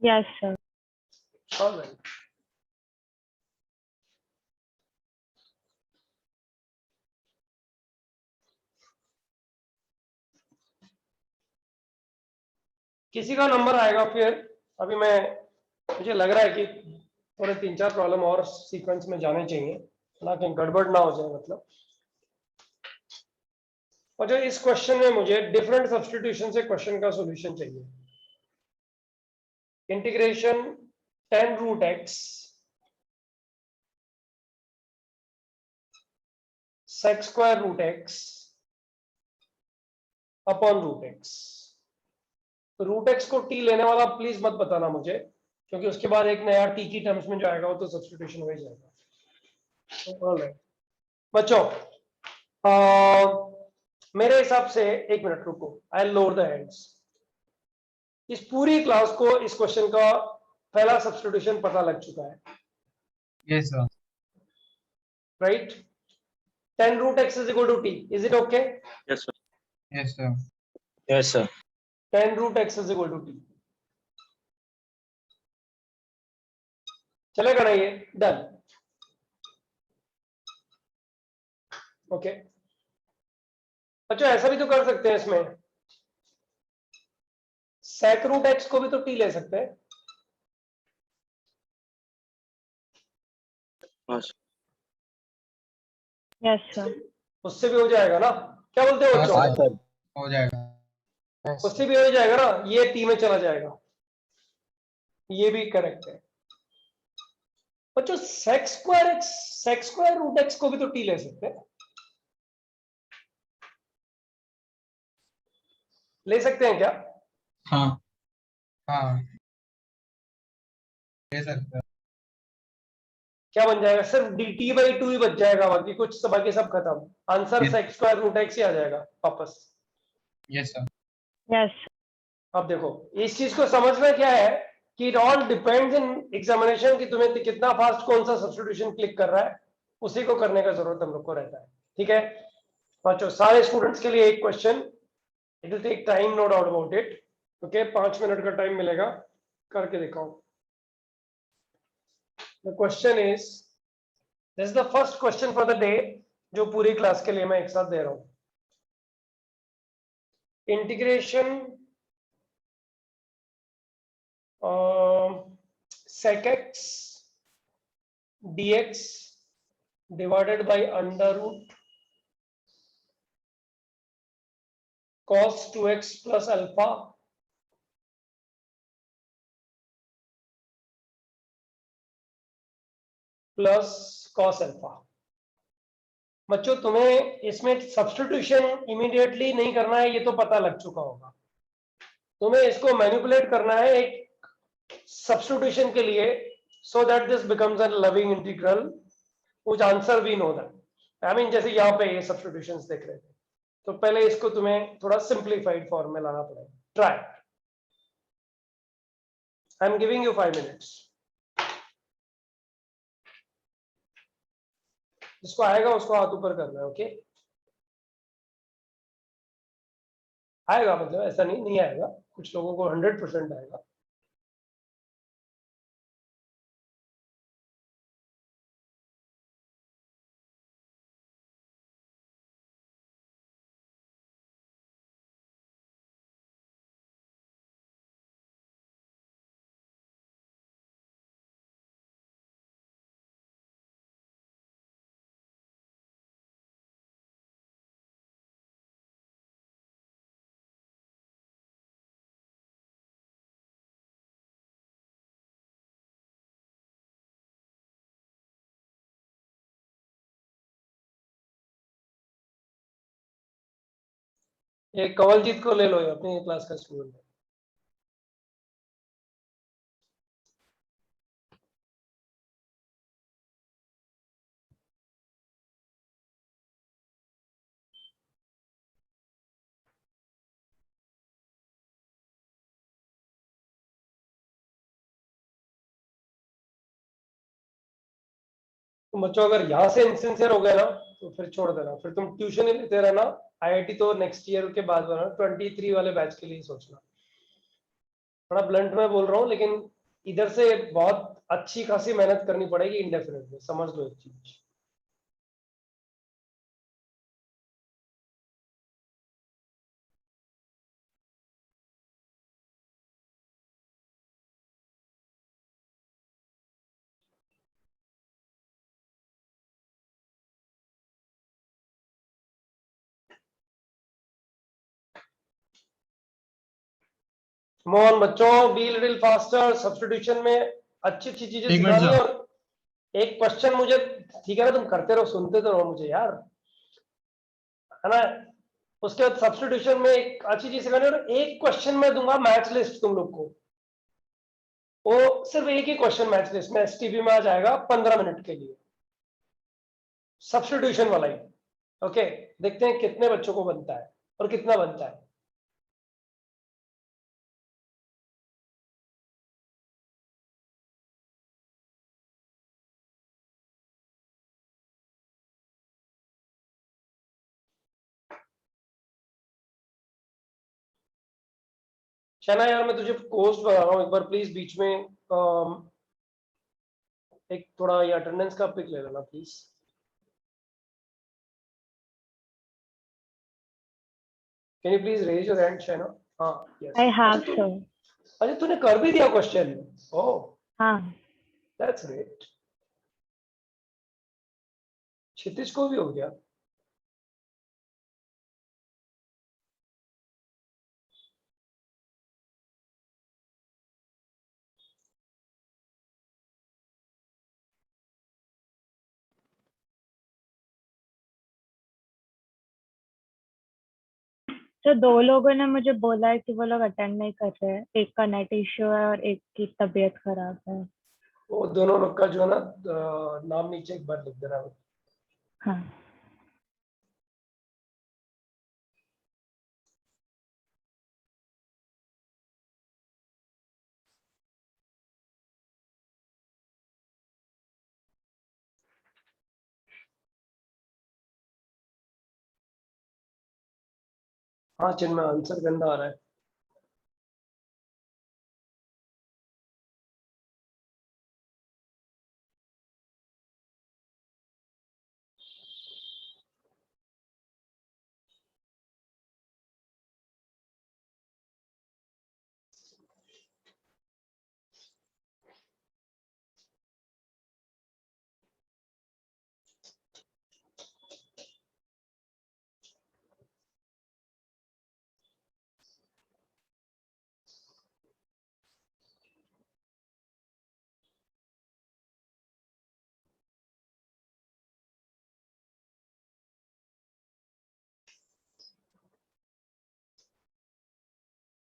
Yes, sir. ऑलराइट, किसी का नंबर आएगा फिर, अभी मैं मुझे लग रहा है कि थोड़े 3-4 प्रॉब्लम और सीक्वेंस में जाने चाहिए ना, कहीं गड़बड़ ना हो जाए मतलब। और जो इस क्वेश्चन में मुझे डिफरेंट सब्स्टिट्यूशन से क्वेश्चन का सॉल्यूशन चाहिए। Integration 10 root x sec square root x upon root x. Root x को टी लेने वाला प्लीज मत बताना मुझे, क्योंकि उसके बाद एक नया टी की टर्म्स में जो आएगा वो तो सब्स्टिट्यूशन हो ही जाएगा। ऑलराइट बच्चों, मेरे हिसाब से एक मिनट रुको, आई लोअर द हैंड्स। इस पूरी क्लास को इस क्वेश्चन का पहला सब्स्टिट्यूशन पता लग चुका है, Yes, sir. Right? 10 root x is equal to t, is it okay? Yes, sir. Yes, sir. Yes, sir. 10 root x is equal to t. चलेगा ना ये? डन। ओके अच्छा, ऐसा भी तो कर सकते हैं इसमें, sec रूट एक्स को भी तो टी ले सकते हैं। हाँ यस सर। उससे भी हो जाएगा ना? क्या बोलते हो हाँ बच्चों? सर, हो जाएगा। उससे भी हो जाएगा ना, ये टी में चला जाएगा, ये भी करेक्ट है बच्चों। सेक स्क्वायर रूट एक्स को भी तो टी ले सकते हैं, ले सकते हैं क्या? हाँ हाँ, ले सकते हैं। क्या बन जाएगा? सिर्फ dt बाई टू ही बच जाएगा, बाकी कुछ, बाकी सब खत्म। Answer sec square root x ही आ जाएगा वापस। Yes sir. यस। अब देखो इस चीज को समझना क्या है कि it all depends in examination कि तुम्हें कितना फास्ट कौन सा सब्स्टिट्यूशन क्लिक कर रहा है, उसी को करने का जरूरत हम लोग को रहता है। ठीक है बच्चों, सारे स्टूडेंट्स के लिए एक question, it will take time, no doubt about it. Okay 5 minute का टाइम मिलेगा, करके दिखाओ। The question is, this is the first question for the day, जो पूरी क्लास के लिए मैं एक साथ दे रहा हूं। Integration sec x dx divided by under root cos 2x plus alpha plus cos alpha। बच्चों तुम्हें इसमें सब्स्टिट्यूशन इमीडिएटली नहीं करना है, ये तो पता लग चुका होगा। तुम्हें इसको मैनिपुलेट करना है एक सब्स्टिट्यूशन के लिए, so that this becomes a loving integral which answer we know that. I mean जैसे यहाँ पे ये सब्स्टिट्यूशंस देख रहे थे, तो पहले इसको तुम्हें थोड़ा सिंप्लीफाइड फॉर्म में लाना पड़ेगा। Try, I am giving you 5 minutes. जिसको आएगा उसको हाथ ऊपर करना है। ओके आएगा, मतलब ऐसा नहीं नहीं आएगा, कुछ लोगों को 100% आएगा। ये कंवलजीत को ले लो, ये अपनी क्लास का स्टूडेंट है। तो बच्चों अगर यहाँ से इनसिंसियर हो गए ना, तो फिर छोड़ देना, फिर तुम ट्यूशन ही लेते रहना। आईआईटी तो नेक्स्ट ईयर के बाद बना, 23 वाले बैच के लिए सोचना। थोड़ा ब्लंट में बोल रहा हूँ, लेकिन इधर से बहुत अच्छी खासी मेहनत करनी पड़ेगी इंडेफिनेट में, समझ लो एक चीज। मोहन बच्चों, बी लिटिल फास्टर, सब्स्टिट्यूशन में अच्छी अच्छी चीजें एक मिनट सिखानी है। सर। और एक क्वेश्चन मुझे, ठीक है ना, तुम करते रहो, सुनते तो रहो मुझे यार, है ना। उसके बाद सब्स्टिट्यूशन में एक अच्छी चीज सिखानी है, और एक क्वेश्चन मैं दूंगा मैच लिस्ट तुम लोग को, वो सिर्फ एक ही क्वेश्चन मैच लिस्ट में एसटीपी में आ जाएगा 15 मिनट के लिए, सब्स्टिट्यूशन वाला ही। ओके देखते हैं कितने बच्चों को बनता है और कितना बनता है। शना यार मैं तुझे कोर्स बता रहा हूँ, एक बार प्लीज बीच में एक थोड़ा ये अटेंडेंस का पिक ले लेना please. Can you please raise your hand Shana? हाँ यस। I have अच्छा so. अच्छा तूने कर भी दिया क्वेश्चन? ओह हाँ दैट्स ग्रेट। क्षितिज को भी हो गया? तो दो लोगों ने मुझे बोला है कि वो लोग अटेंड नहीं कर रहे हैं, एक का नेट इश्यू है और एक की तबीयत खराब है। वो दोनों लोग का जो है ना नाम नीचे एक बार लिख देना। हाँ हाँ चिन्मय आंसर गंदा आ रहा है।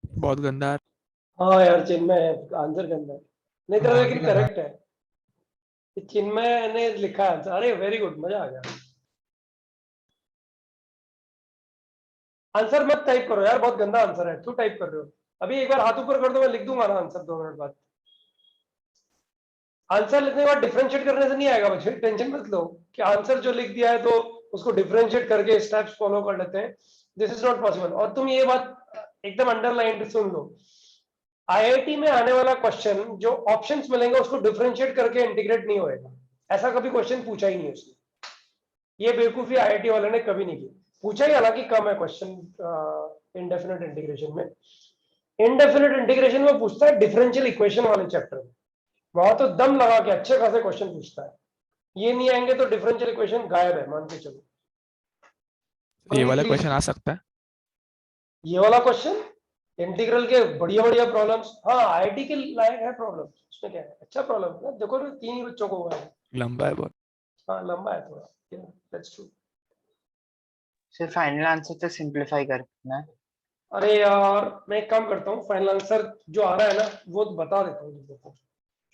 बहुत गंदा। हाँ यार चिन्मय आंसर गंदा है, नहीं तो हाँ, लेकिन भी लगा। करेक्ट है। चिन्मय ने लिखा आंसर, अरे वेरी गुड, मजा आ गया। आंसर मत टाइप करो यार, बहुत गंदा आंसर है, क्यों टाइप कर रहे हो? अभी एक बार हाथ ऊपर कर दो, मैं लिख दूंगा ना आंसर 2 मिनट बाद। आंसर लिखने के बाद डिफरेंशिएट करने से नहीं आएगा बच्चे, टेंशन मत लो कि आंसर जो लिख दिया है तो उसको डिफरेंशिएट करके स्टेप्स फॉलो कर लेते हैं, दिस इज नॉट पॉसिबल। और तुम ये बात एकदम अंडरलाइन सुन लो, आईआईटी में आने वाला क्वेश्चन जो ऑप्शंस मिलेंगे उसको डिफरेंशिएट करके इंटीग्रेट नहीं होएगा, ऐसा कभी क्वेश्चन पूछा ही नहीं उसने। ये बेवकूफी आईआईटी वाले ने कभी नहीं की, पूछा ही हालांकि कम है क्वेश्चन इनडेफिनेट इंटीग्रेशन में। इनडेफिनेट इंटीग्रेशन में पूछता है डिफरेंशियल इक्वेशन वाले चैप्टर में, वहां तो दम लगा के अच्छे खासे क्वेश्चन पूछता है। ये नहीं आएंगे तो डिफरेंशियल इक्वेशन गायब है, मान के चलो। ये वाला 23 क्वेश्चन आ सकता है। ये वाला क्वेश्चन इंटीग्रल के बढ़िया बढ़िया प्रॉब्लम्स, हाँ आईआईटी के लायक है प्रॉब्लम, उसमें क्या है, अच्छा प्रॉब्लम है, देखो ना 3 ही बच्चों को हुआ है। लंबा है बहुत। हाँ लंबा है थोड़ा, दैट्स ट्रू। सिर्फ फाइनल आंसर तो सिंपलीफाई करना है। अरे यार मैं एक काम करता हूँ, फाइनल आंसर जो आ रहा है ना वो बता देता हूँ तुमको,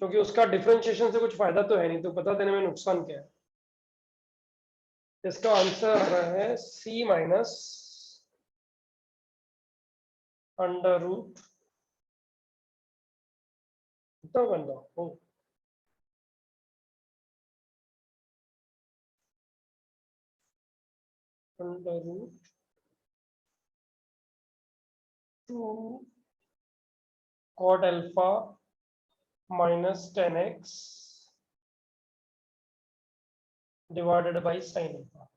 क्योंकि उसका डिफरेंशिएशन से कुछ फायदा तो है नहीं, तो बता देने में नुकसान क्या है। इसका आंसर आ रहा है c माइनस अंडर रूट, कितना गंदा हो, under root 2 cot alpha minus 10x divided by sine alpha.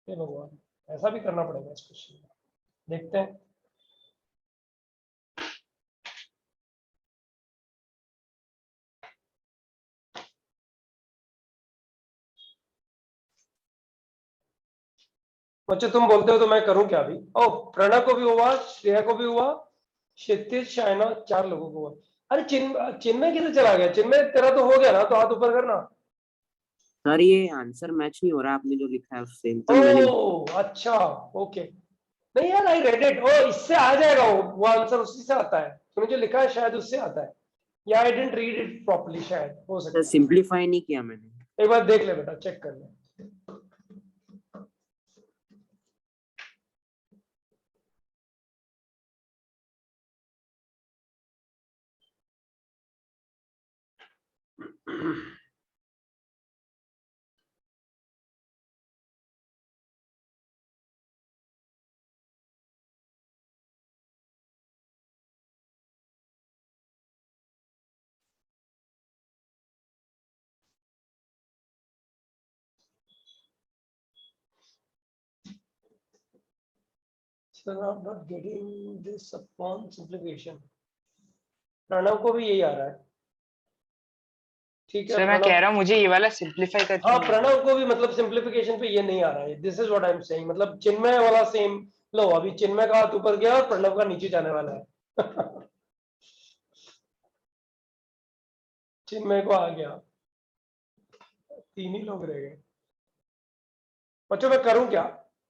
हे भगवान, ऐसा भी करना पड़ेगा इस क्वेश्चन में, देखते हैं। बच्चे तुम बोलते हो तो मैं करूं क्या अभी? ओ प्रणव को भी हुआ, श्रेया को भी हुआ, क्षितिज शायना, 4 लोगों को हुआ। अरे चिन्मय किधर चला गया? चिन्मय तेरा तो हो गया ना, तो हाथ ऊपर करना। सर ये आंसर मैच नहीं हो रहा, आपने जो लिखा है उससे, तो मैंने ओ अच्छा, ओके। नहीं यार आई रेड इट, ओ इससे आ जाएगा, वो आंसर उसी से आता है, तूने जो लिखा है शायद उससे आता है, या I didn't read it properly, शायद हो सकता है। सिंप्लीफाई नहीं किया मैंने। एक बार देख ले बेटा, चेक कर ले। So I'm not getting this upon simplification. Pranav को भी यही आ रहा है, ठीक है सर मैं प्रणव? कह रहा हूँ मुझे ये वाला सिंपलीफाई करके हाँ नहीं प्रणव को भी मतलब सिंप्लीफिकेशन पे ये नहीं आ रहा है. This is what I am saying. मतलब चिन्मय वाला सेम. लो अभी चिन्मय का हाथ ऊपर गया और प्रणव का नीचे जाने वाला है. चिन्मय को आ गया, 3 ही लोग रह गए. बच्चों मैं करूं क्या,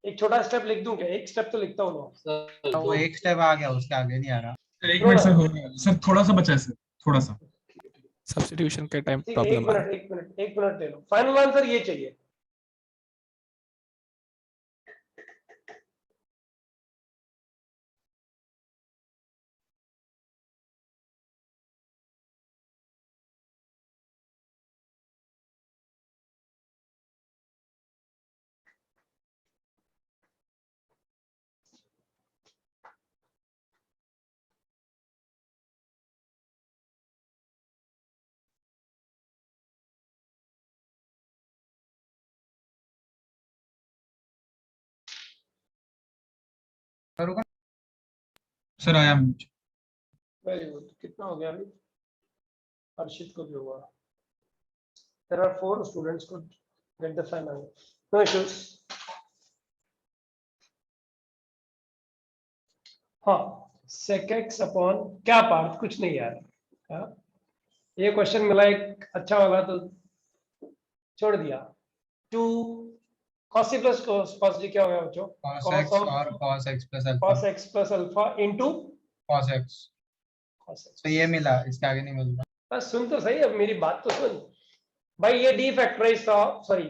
एक छोटा स्टेप लिख दूं क्या? एक स्टेप तो लिखता हूँ ना. तो वो एक स्टेप आ गया, उसके आगे नहीं आ रहा. एक मिनट सर, हो गया सर, थोड़ा सा बचा है सर, थोड़ा सा. सब्स्टिट्यूशन के टाइम ठीक है, एक प्रॉब्लम आ मिनट एक मिनट ले लो. फाइनल आंसर ये चाहिए. सर आया मुझे. Very good. कितना हो गया अभी? हर्षित को भी हुआ. देयर आर 4 स्टूडेंट्स को get the final. No issues. हाँ sec x अपॉन क्या पार्ट, कुछ नहीं यार. हाँ ये क्वेश्चन मिला एक अच्छा वाला तो छोड़ दिया. 2 cos c plus cos d क्या हो गया बच्चों? cos x और cos x plus alpha. cos x plus alpha into cos x. cos x. तो ये मिला, इसके आगे नहीं मिल रहा. बस सुन तो सही, अब मेरी बात तो सुन भाई. ये डी फैक्टराइज था, सॉरी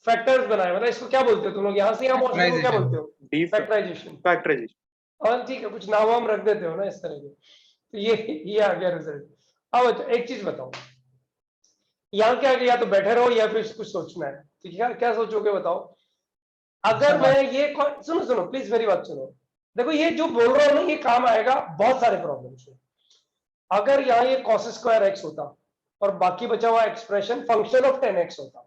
फैक्टर्स बनाए, मतलब इसको क्या बोलते हो तुम लोग? यहाँ से यहाँ पहुंचने को क्या बोलते हो? De factorisation. फैक्टराइजेशन. हाँ ठीक है, कुछ नाम वाम रख देते हो ना इस तरह के. तो ये आ गया रिजल्ट. अब एक चीज बताओ, यहाँ क्या या तो बैठे रहो या फिर कुछ सोचना है. ठीक है, क्या सोचोगे बताओ? अगर मैं ये सुनो प्लीज मेरी बात सुनो. देखो ये जो बोल रहा हूँ ना, ये काम आएगा बहुत सारे प्रॉब्लम्स में. अगर यहाँ ये cos स्क्वायर x होता और बाकी बचा हुआ एक्सप्रेशन फंक्शन ऑफ 10x होता,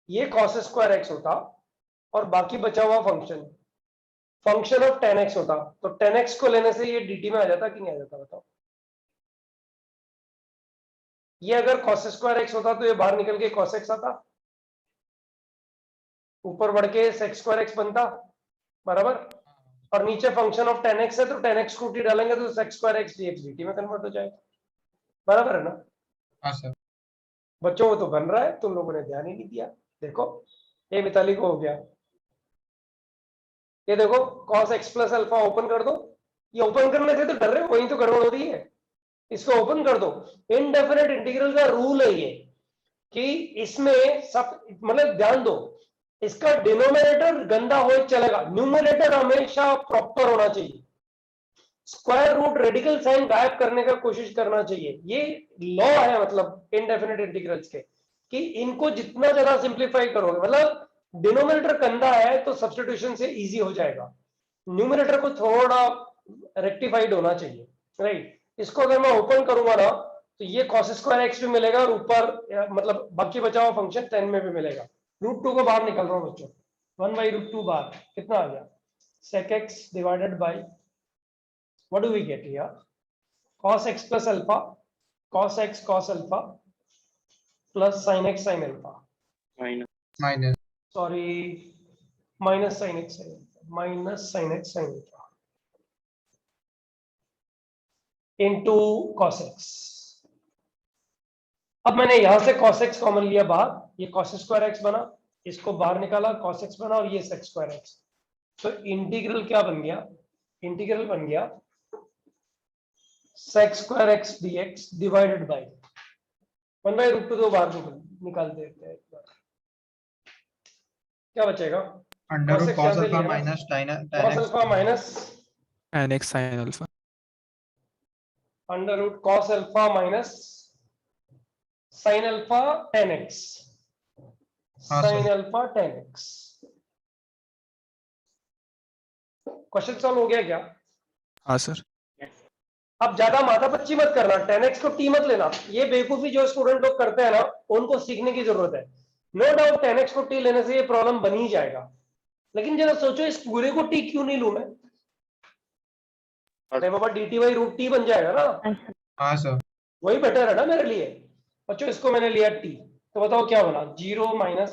ये cos स्क्वायर x होता और बाकी बचा हुआ फंक्शन ऑफ 10x होता, तो 10x को लेने से ये dt में आ जाता कि नहीं आ जाता बताओ? ये अगर cos स्क्वायर x होता तो ये बाहर निकल के cos x आता, ऊपर बढ़ के sec स्क्वायर x बनता बराबर, और नीचे फंक्शन ऑफ 10x है तो 10x को t डालेंगे तो sec square x dx dt में कन्वर्ट हो जाएगा. बराबर है ना? हाँ सर. बच्चों को तो बन रहा है, तुम लोगों ने ध्यान ही नहीं दिया. देखो ये मिताली को हो गया. ये देखो cos x plus alpha open कर दो. ये ओपन करने से तो डर रहे हो, वही तो गड़बड़ हो रही है. इसको ओपन कर दो. इनडेफिनेट इंटीग्रल का रूल है ये कि इसमें सब, मतलब ध्यान दो, इसका डिनोमिनेटर गंदा हो चलेगा, न्यूमरेटर हमेशा प्रॉपर होना चाहिए. स्क्वायर रूट रेडिकल साइन गायब करने का कोशिश करना चाहिए. ये लॉ है मतलब इनडेफिनेट इंटीग्रल्स के, कि इनको जितना ज्यादा सिंप्लीफाई करोगे, मतलब डिनोमिनेटर गंदा है तो सब्स्टिट्यूशन से इजी हो जाएगा. न्यूमरेटर को थोड़ा रेक्टिफाइड होना चाहिए, राइट? इसको अगर मैं ओपन करूंगा ना तो ये cos स्क्वायर x भी मिलेगा और ऊपर मतलब बाकी बचा हुआ फंक्शन 10 में भी मिलेगा. √2 को बाहर निकल रहा हूँ बच्चों. 1/√2 बार कितना आ गया? sec x divided by, what do we get here? cos x plus alpha, cos x cos alpha plus sin x sin alpha, minus. Sorry minus sin x sin alpha, minus sin x sin alpha into cos x. अब मैंने यहां से cos x कॉमन लिया बाहर, ये cos स्क्वायर x बना, इसको बाहर निकाला cos x बना और ये sec स्क्वायर x. तो इंटीग्रल क्या बन गया? इंटीग्रल बन गया sec square x dx divided by 1/√2 दो बाहर निकाल देते हैं. क्या बचेगा? अंडर रूट cos से अल्फा लिया। Minus cos alpha minus tan x sin alpha. Under root cos alpha minus sin alpha tan x, हाँ, sin sir. Alpha tan x. Question solve हो गया क्या? हाँ सर. अब ज्यादा माथापच्ची मत करना, 10x को t मत लेना. ये बेवकूफी जो स्टूडेंट लोग करते हैं ना, उनको सीखने की जरूरत है. नो डाउट 10x को t लेने से ये प्रॉब्लम बन ही जाएगा, लेकिन जरा सोचो इस पूरे को टी क्यों नहीं लूं मैं? अरे बाबा dt बाई रूट टी बन जाएगा ना, हाँ सर। वही बेटर है ना मेरे लिए। बच्चों इसको मैंने लिया टी, तो बताओ क्या बना, 0 minus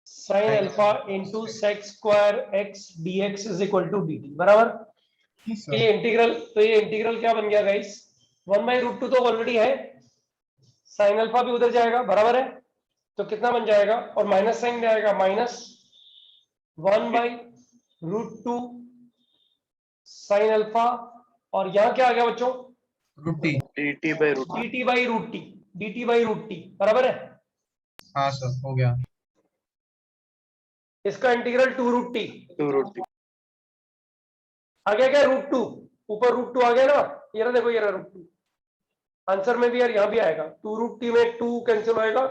sine alpha into sec square x dx is equal to dt, बराबर। ये इंटीग्रल, तो ये इंटीग्रल क्या बन गया गाइस, 1/√2 तो ऑलरेडी है, साइन अल्फा भी उधर जाएगा, बराबर है। तो कितना बन जाएगा, और माइनस साइन में आएगा, माइनस 1/√2 साइन अल्फा, और यहां क्या आ गया बच्चों, root t. dt by root dt by root t, dt by root t, बराबर है। हाँ सर, हो गया। इसका इंटीग्रल 2√t 2 root t. आ गया क्या, √2, ऊपर √2 आ गया ना, ये रहा देखो, ये रहा √2। आंसर में भी यार यहाँ भी आएगा, 2√t में 2 कैंसिल होएगा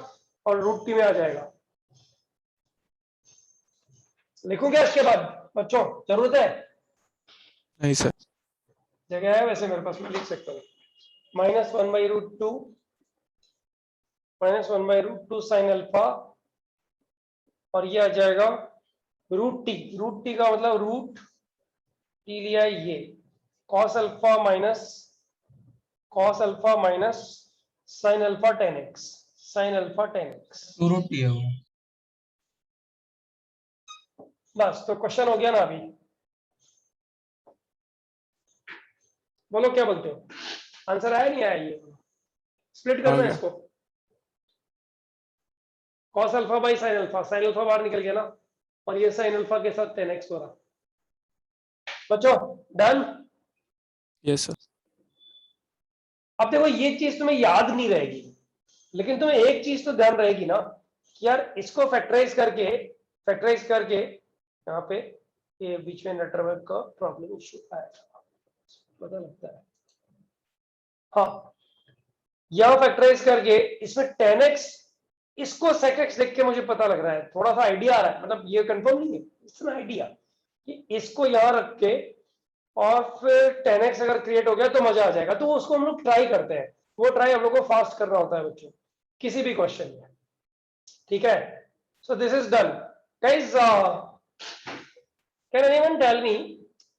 और √t में आ जाएगा। लिखूं क्या इसके बाद बच्चों, जरूरत है? नहीं सर। जगह है वैसे मेरे पास, मैं लिख सकता हूँ, -1/√2 -1/√2 साइन अल्फा, और ये आ जाएगा √t, √t का मतलब रूट टी लिया है ये, cos alpha minus sine alpha 10x, sine alpha 10x, two root t है वो। बस। तो क्वेश्चन हो गया ना अभी, बोलो क्या बोलते हो, आंसर आया नहीं आया? ये स्प्लिट करना है इसको, cos alpha by sine alpha, sine alpha बाहर निकल गया ना, और ये साइन अल्फा के साथ 10x हो रहा। बच्चों डन? Yes sir. अब देखो ये चीज तुम्हें याद नहीं रहेगी, लेकिन तुम्हें एक चीज तो ध्यान रहेगी ना कि यार इसको फैक्टराइज करके यहाँ पे ये बीच में नेटवर्क का प्रॉब्लम इशू आएगा, पता लगता है। हाँ, यह फैक्टराइज करके इसमें 10x, इसको sec x देख के मुझे पता लग रहा है, थोड़ा सा आइडिया आ रहा है, मतलब ये कंफर्म नहीं है, इसमें आइडिया कि इसको यहां रख के और फिर 10x अगर क्रिएट हो गया तो मजा आ जाएगा। तो उसको हम लोग ट्राई करते हैं, वो ट्राई हम लोग को फास्ट करना होता है बच्चों किसी भी क्वेश्चन में, ठीक है। So this is done guys. Can anyone tell me,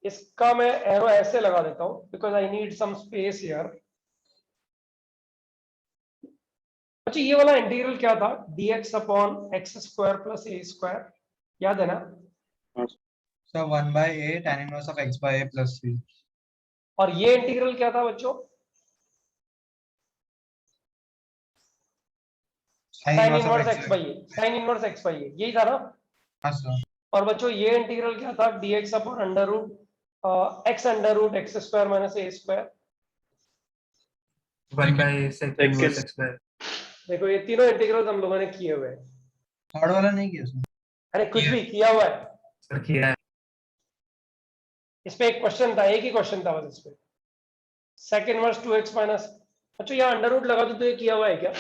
इसका मैं एरो ऐसे लगा देता हूं because I need some space here. अच्छा ये वाला इंटीग्रल क्या था, dx upon x square plus a square, याद है ना? Sir 1/a tan inverse of x by a plus 3। और ये इंटीग्रल क्या था बच्चों, sine inverse x by a, sine inverse x by a, यही था ना? हाँ सर। और बच्चों ये इंटीग्रल क्या था, dx upon under root x square minus a square. 1/a sec inverse x by। देखो ये तीनों इंटीग्रल हम लोगों ने किए हुए हैं। थर्ड वाला नहीं किया सर। अरे कुछ भी किया हुआ है, सर किया है। इस पे एक क्वेश्चन था, एक ही क्वेश्चन था बस इस पे, सेक इनवर्स 2x माइनस। अच्छा यहाँ अंडर रूट लगा दो तो ये किया हुआ है क्या?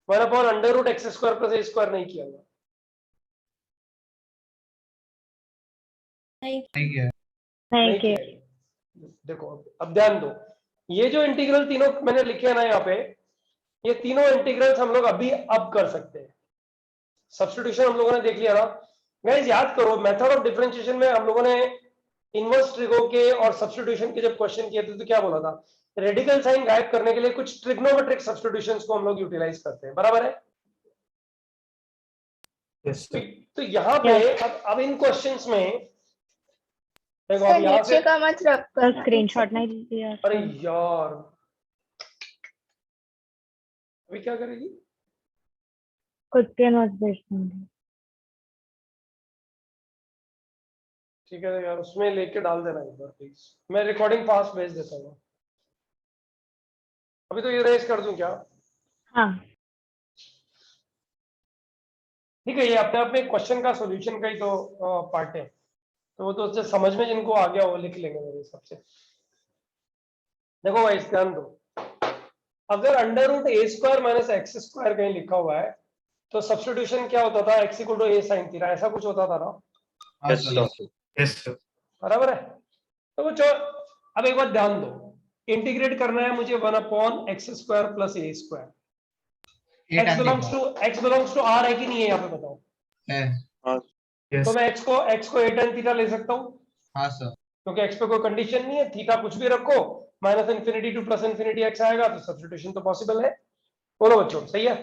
1 upon under root x square plus a square नहीं किया हुआ? नहीं किया। नहीं किया किया। है। देखो अब ध्यान दो, ये जो इंटीग्रल तीनों मैंने लिखे हैं ना यहाँ पे, ये तीनों इंटीग्रल्स हम लोग अभी अब कर सकते हैं। सब्स्टिट्यूशन हम लोगों ने देख लिया ना गाइस, याद करो मेथड ऑफ डिफरेंशिएशन में हम लोगों ने इनवर्स ट्रिगो के और सब्स्टिट्यूशन के जब क्वेश्चन किए थे तो क्या बोला था, रेडिकल साइन गायब करने के लिए कुछ ट्रिग्नोमेट्रिक सब्स्टिट्यूशंस को हम लोग यूटिलाइज करते हैं, बराबर है? Yes sir. तो यहाँ पे अब इन क्वेश्चंस में देखो, अब यहाँ से का मत रखकर स्क्रीनशॉट नहीं लिया। अरे यार अभी क्या करेगी? खुद के नोट्स भेज दूंगी। ठीक है यार, उसमें लेके डाल देना एक बार प्लीज, मैं रिकॉर्डिंग फास्ट भेज देता हूँ। अभी तो ये रेस कर दूं क्या? हाँ ठीक है, ये अपने आप में क्वेश्चन का सॉल्यूशन का ही तो पार्ट है, तो वो तो उससे समझ में जिनको आ गया वो लिख लेंगे मेरे हिसाब से। देखो भाई ध्यान दो, अगर under root a square minus x square कहीं लिखा हुआ है तो सब्स्टिट्यूशन क्या होता था, x equal to a sine theta, ऐसा कुछ होता था ना? हाँ सर। Yes sir. बराबर है। तो वो अब एक बार ध्यान दो, इंटीग्रेट करना है मुझे 1 upon x square plus a square, A x tan belongs theta to r है कि नहीं है यहाँ पे बताओ। है। Yes. तो मैं x को a tan थीटा ले सकता हूँ हाँ सर। क्योंकि x पे कोई कंडीशन नहीं है, थीटा कुछ भी रखो, minus infinity two plus infinity x आएगा, तो सब्स्टिट्यूशन तो पॉसिबल है। बोलो बच्चों सही है।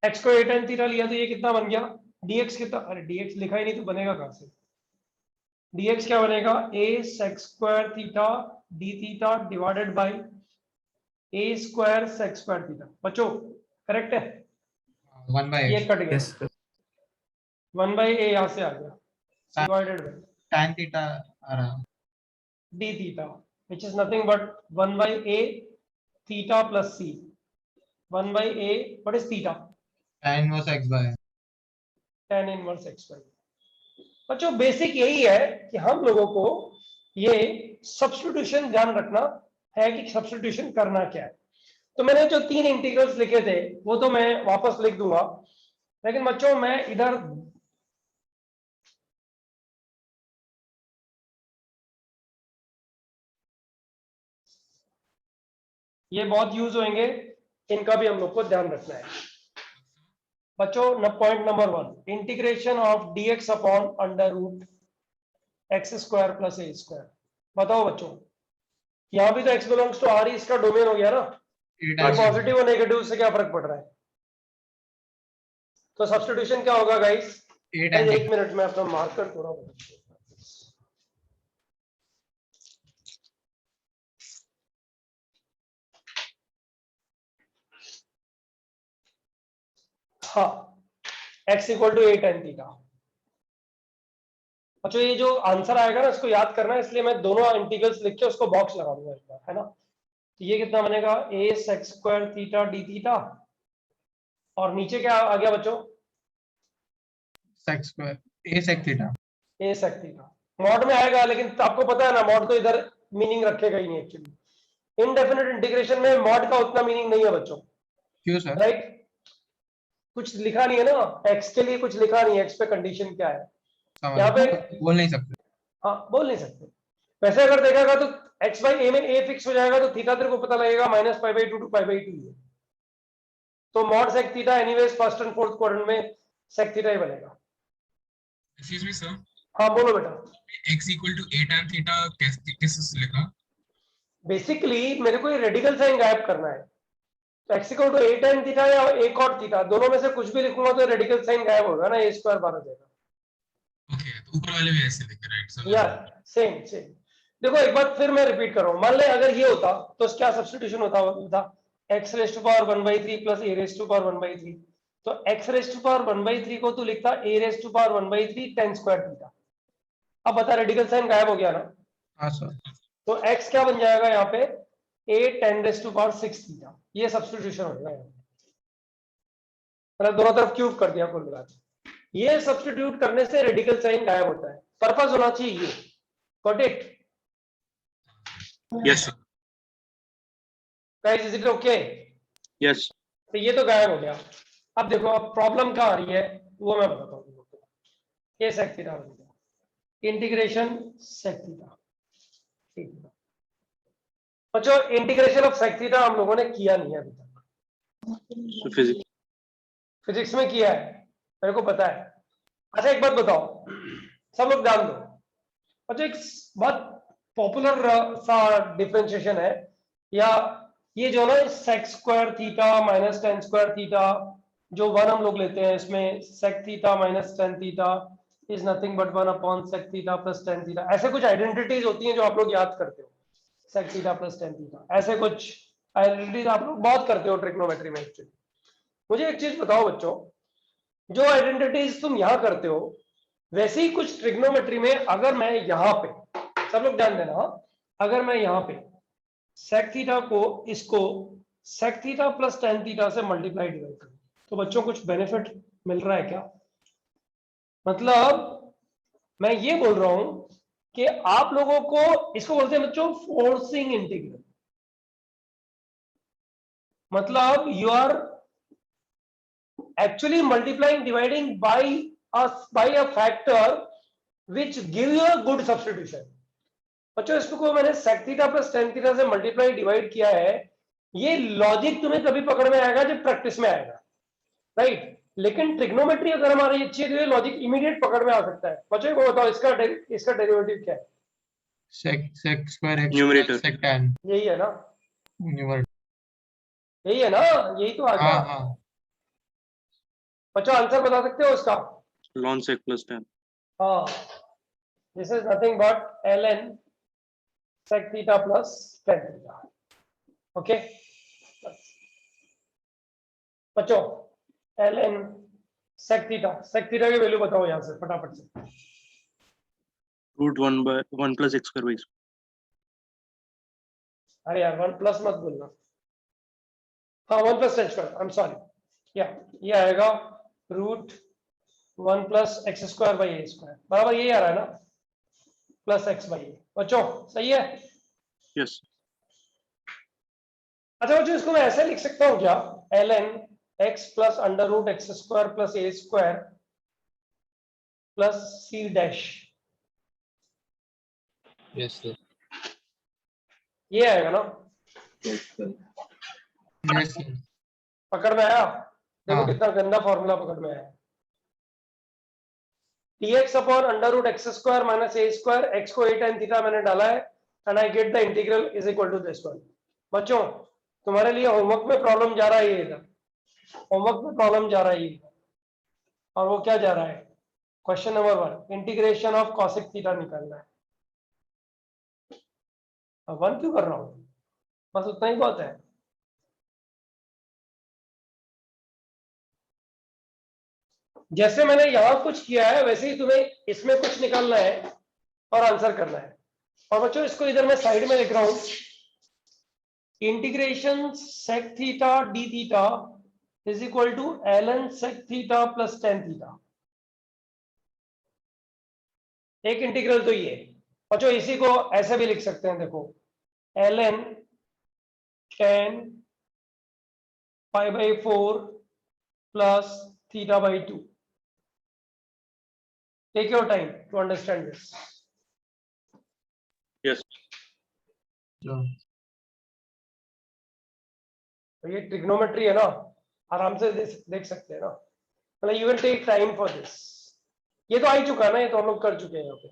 x को a tan थीटा लिया तो ये कितना बन गया, dx कितना, अरे dx लिखा ही नहीं तो बनेगा कहां से, dx क्या बनेगा, a sec square theta d theta divided by a square sec square theta. बच्चों करेक्ट है, 1/8 ये कट गया, Yes, sir. 1/a यहां से आ गया डिवाइडेड बाय tan theta आ रहा। d theta which is nothing but 1/a theta plus c, 1/a what is theta, tan inverse x by tan inverse x by। बच्चों बेसिक यही है कि हम लोगों को ये सब्स्टिट्यूशन ध्यान रखना है कि सब्स्टिट्यूशन करना क्या है। तो मैंने जो 3 इंटीग्रल्स लिखे थे वो तो मैं वापस लिख दूंगा, लेकिन बच्चों मैं इधर ये बहुत यूज होंगे, इनका भी हम लोग को ध्यान रखना है। बच्चों point number 1, integration of dx upon under root x square plus a square. बताओ बच्चों, यहाँ भी तो x बिलोंग्स टू r ही इसका डोमेन हो गया ना, A तो tan पॉजिटिव और नेगेटिव से क्या फर्क पड़ रहा है। तो सब्स्टिट्यूशन क्या होगा गाइस, A tan एक मिनट में अपना मार्कर थोड़ा हाँ, x equal to a tan theta. अच्छा ये जो आंसर आएगा ना इसको याद करना है, इसलिए मैं दोनों इंटीग्रल्स लिख के उसको बॉक्स लगा दूंगा एक बार, है ना। तो ये कितना बनेगा, a sec square theta d theta, और नीचे क्या आ गया बच्चों, sec square a sec theta। a sec theta. Mod में आएगा, लेकिन आपको पता है ना मॉड तो इधर मीनिंग रखेगा ही नहीं एक्चुअली। इनडेफिनेट इंटीग्रेशन में मॉड का उतना मीनिंग नहीं है बच्चों, क्यों सर? राइट। कुछ लिखा नहीं है ना, x के लिए कुछ लिखा नहीं है, x पे कंडीशन क्या है यहाँ पे, बोल नहीं सकते। हाँ बोल नहीं सकते। वैसे अगर देखेगा तो x बाई a में a फिक्स हो जाएगा, तो थीटा तेरे को पता लगेगा minus pi by 2 to pi by 2 है। तो mod sec theta anyways first and fourth quadrant में सेक थीटा ही बनेगा। एक्सक्यूज मी सर, हाँ बोलो बेटा। x equal to a tan theta किस लिखा? बेसिकली मेरे को ये रेडिकल साइन गायब करना है, तो x equal to a tan theta या a cot थीटा, दोनों में से कुछ भी लिखूंगा तो रेडिकल साइन गायब होगा ना, a स्क्वायर बाहर आ जाएगा। ओके, तो ऊपर वाले भी ऐसे लिखे, राइट सर? यार सेम सेम। देखो एक बार फिर मैं रिपीट कर रहा हूं, मान ले अगर ये होता तो क्या सब्स्टिट्यूशन होता x raise to power 1/3 plus a raise to power 1/3। तो x रेज़ टू पावर 1/3 को तू लिखता a raise to power 1/3 tan square theta. अब बता रेडिकल साइन गायब हो गया ना, हाँ सर। तो x क्या बन जाएगा यहाँ पे, a tan raise to power 6 theta. ये सब्स्टिट्यूशन हो जाएगा, मतलब दोनों तरफ क्यूब कर दिया कुल मिलाकर। ये सब्स्टिट्यूट करने से रेडिकल साइन गायब होता है, पर्पस होना चाहिए ये। Got it? Yes sir. Guys is it okay? Yes तो ये तो गायब हो गया। अब देखो अब प्रॉब्लम कहाँ आ रही है वो मैं बताता हूँ। ये सेक थीटा बन गया, इंटीग्रेशन सेक थीटा। ठीक है बच्चों, इंटीग्रेशन ऑफ सेक थीटा हम लोगों ने किया नहीं है अभी तक। फिजिक्स में किया है, मेरे को पता है। अच्छा एक बात बताओ, सब लोग ध्यान दो। अच्छा एक बहुत पॉपुलर सा डिफरेंशिएशन है, या ये जो ना sec square theta minus tan square theta, जो वन हम लोग लेते हैं, इसमें sec theta minus tan theta is nothing but 1 upon sec theta plus tan theta. ऐसे कुछ आइडेंटिटीज होती हैं जो आप लोग याद करते हो, sec theta plus tan theta, ऐसे कुछ आइडेंटिटीज आप लोग बहुत करते हो ट्रिग्नोमेट्री में एक्चुअली। मुझे एक चीज बताओ बच्चों, जो आइडेंटिटीज तुम यहां करते हो वैसे ही कुछ ट्रिग्नोमेट्री में अगर मैं यहां पे, सब लोग ध्यान देना, अगर मैं यहां पे सेक थीटा को इसको sec theta plus tan theta से मल्टीप्लाई डिवाइड करूं, तो बच्चों कुछ बेनिफिट मिल रहा है क्या? मतलब मैं ये बोल रहा हूं कि आप लोगों को, इसको बोलते हैं बच्चों फोर्सिंग इंटीग्रल। मतलब you are actually multiplying dividing by a factor which give you a good substitution। बच्चों इसको मैंने sec theta plus tan theta से मल्टीप्लाई डिवाइड किया है, ये लॉजिक तुम्हें कभी पकड़ में आएगा जब प्रैक्टिस में आएगा, राइट। लेकिन ट्रिग्नोमेट्री अगर हमारी अच्छी है तो ये लॉजिक इमीडिएट पकड़ में आ सकता है। बच्चों को बताओ इसका डेरिवेटिव क्या है? sec square x Numerator. sec tan यही है ना, numerator. यही है ना, यही तो आ गया। हाँ बच्चों आंसर बता सकते हो उसका? ln sec plus tan. हाँ, this is nothing but ln sec theta plus tan theta। Okay बच्चों, ln sec theta की वैल्यू बताओ यहाँ से फटाफट से। Root 1 plus x square by x. अरे यार 1 प्लस मत बोलना, हाँ 1 plus h square, I am sorry, ये आएगा root 1 plus x square by a square, बराबर यही आ रहा है ना, प्लस एक्स बाई ए। बच्चों सही है? Yes. अच्छा बच्चों, इसको मैं ऐसे लिख सकता हूँ क्या, ln x plus under root x square plus a square plus c dash, Yes, sir. ये आएगा ना? yes sir. पकड़ में आया? देखो हाँ। कितना गंदा फॉर्मूला पकड़ में आया। dx upon under root x square minus a square, x को ए tan थीटा मैंने डाला है, and I get the integral is equal to this one. बच्चों तुम्हारे लिए होमवर्क में प्रॉब्लम जा रहा है ये इधर, होमवर्क में प्रॉब्लम जा रहा है ये, और वो क्या जा रहा है, question number 1, integration of cosec theta निकालना है। अब 1 क्यों कर रहा हूं, बस उतना ही बहुत है। जैसे मैंने यहां कुछ किया है वैसे ही तुम्हें इसमें कुछ निकालना है और आंसर करना है। और बच्चों इसको इधर मैं साइड में लिख रहा हूं, integration sec theta d theta is equal to ln sec theta plus tan theta. एक इंटीग्रल तो ये, बच्चों इसी को ऐसे भी लिख सकते हैं, देखो ln tan pi by 4 plus theta by 2। Take your time to understand this. Yes. जो तो ये ट्रिग्नोमेट्री है ना, आराम से देख सकते हैं ना, मतलब you will take time for this. ये तो आ ही चुका है ना, ये तो हम लोग कर चुके हैं यहाँ पे,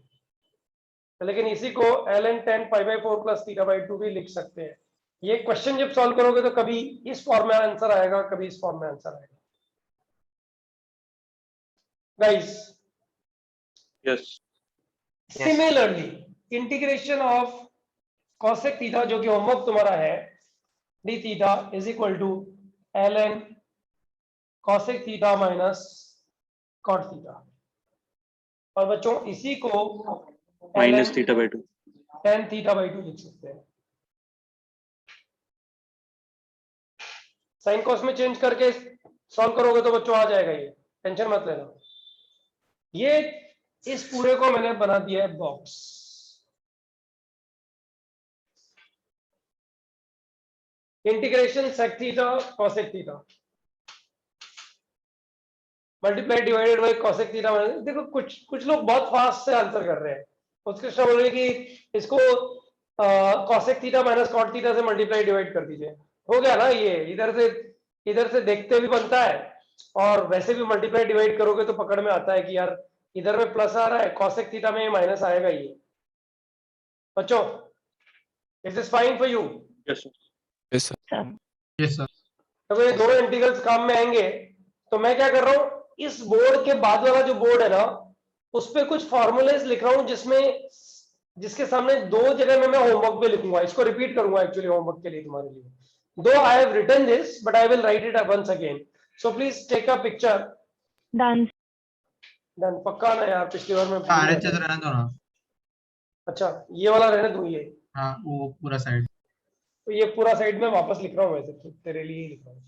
लेकिन इसी को ln tan pi by 4 plus theta by 2 भी लिख सकते हैं। ये क्वेश्चन जब सॉल्व करोगे तो कभी इस फॉर्म में आंसर आएगा, कभी इस फॉर्म में आंसर आएगा। Guys Yes. Similarly integration of cosec theta जो कि होमवर्क तुम्हारा है, d theta is equal to ln cosec theta minus cot theta, और बच्चों इसी को Minus ln theta by 2. tan theta by 2 लिख सकते हैं। साइन कॉस में चेंज करके सॉल्व करोगे तो बच्चों आ जाएगा, ये टेंशन मत लेना। ये इस पूरे को मैंने बना दिया है box. Integration sec theta cosec theta multiply divided by cosec theta. देखो कुछ लोग बहुत फास्ट से आंसर कर रहे हैं, उसके साथ बोल रहे कि इसको cosec theta minus cot theta से मल्टीप्लाई डिवाइड कर दीजिए, हो गया ना। ये इधर से देखते भी बनता है और वैसे भी मल्टीप्लाई डिवाइड करोगे तो पकड़ में आता है कि यार इधर में प्लस आ रहा है, कॉसेक थीटा में माइनस आएगा। ये बच्चों is this fine for you? Yes. Sir. Yes, sir. yes sir. तो ये दोनों इंटीग्रल्स काम में आएंगे। तो मैं क्या कर रहा हूं, इस बोर्ड के बाद वाला जो बोर्ड है ना, उस पे कुछ फॉर्मूलेस लिख रहा हूं, जिसके सामने दो जगह में मैं होमवर्क पे लिखूंगा। इसको रिपीट करूंगा एक्चुअली होमवर्क के लिए तुम्हारे लिए, though I have written this but I will write it once again. So please take a picture. Done. Done पक्का ना यार, पिछली बार में भूल आर गया एच था। रहने दो ना। अच्छा ये वाला रहने दूं, ये हाँ वो पूरा साइड। तो ये पूरा साइड में वापस लिख रहा हूँ, वैसे तो तेरे लिए ही लिख रहा हूँ।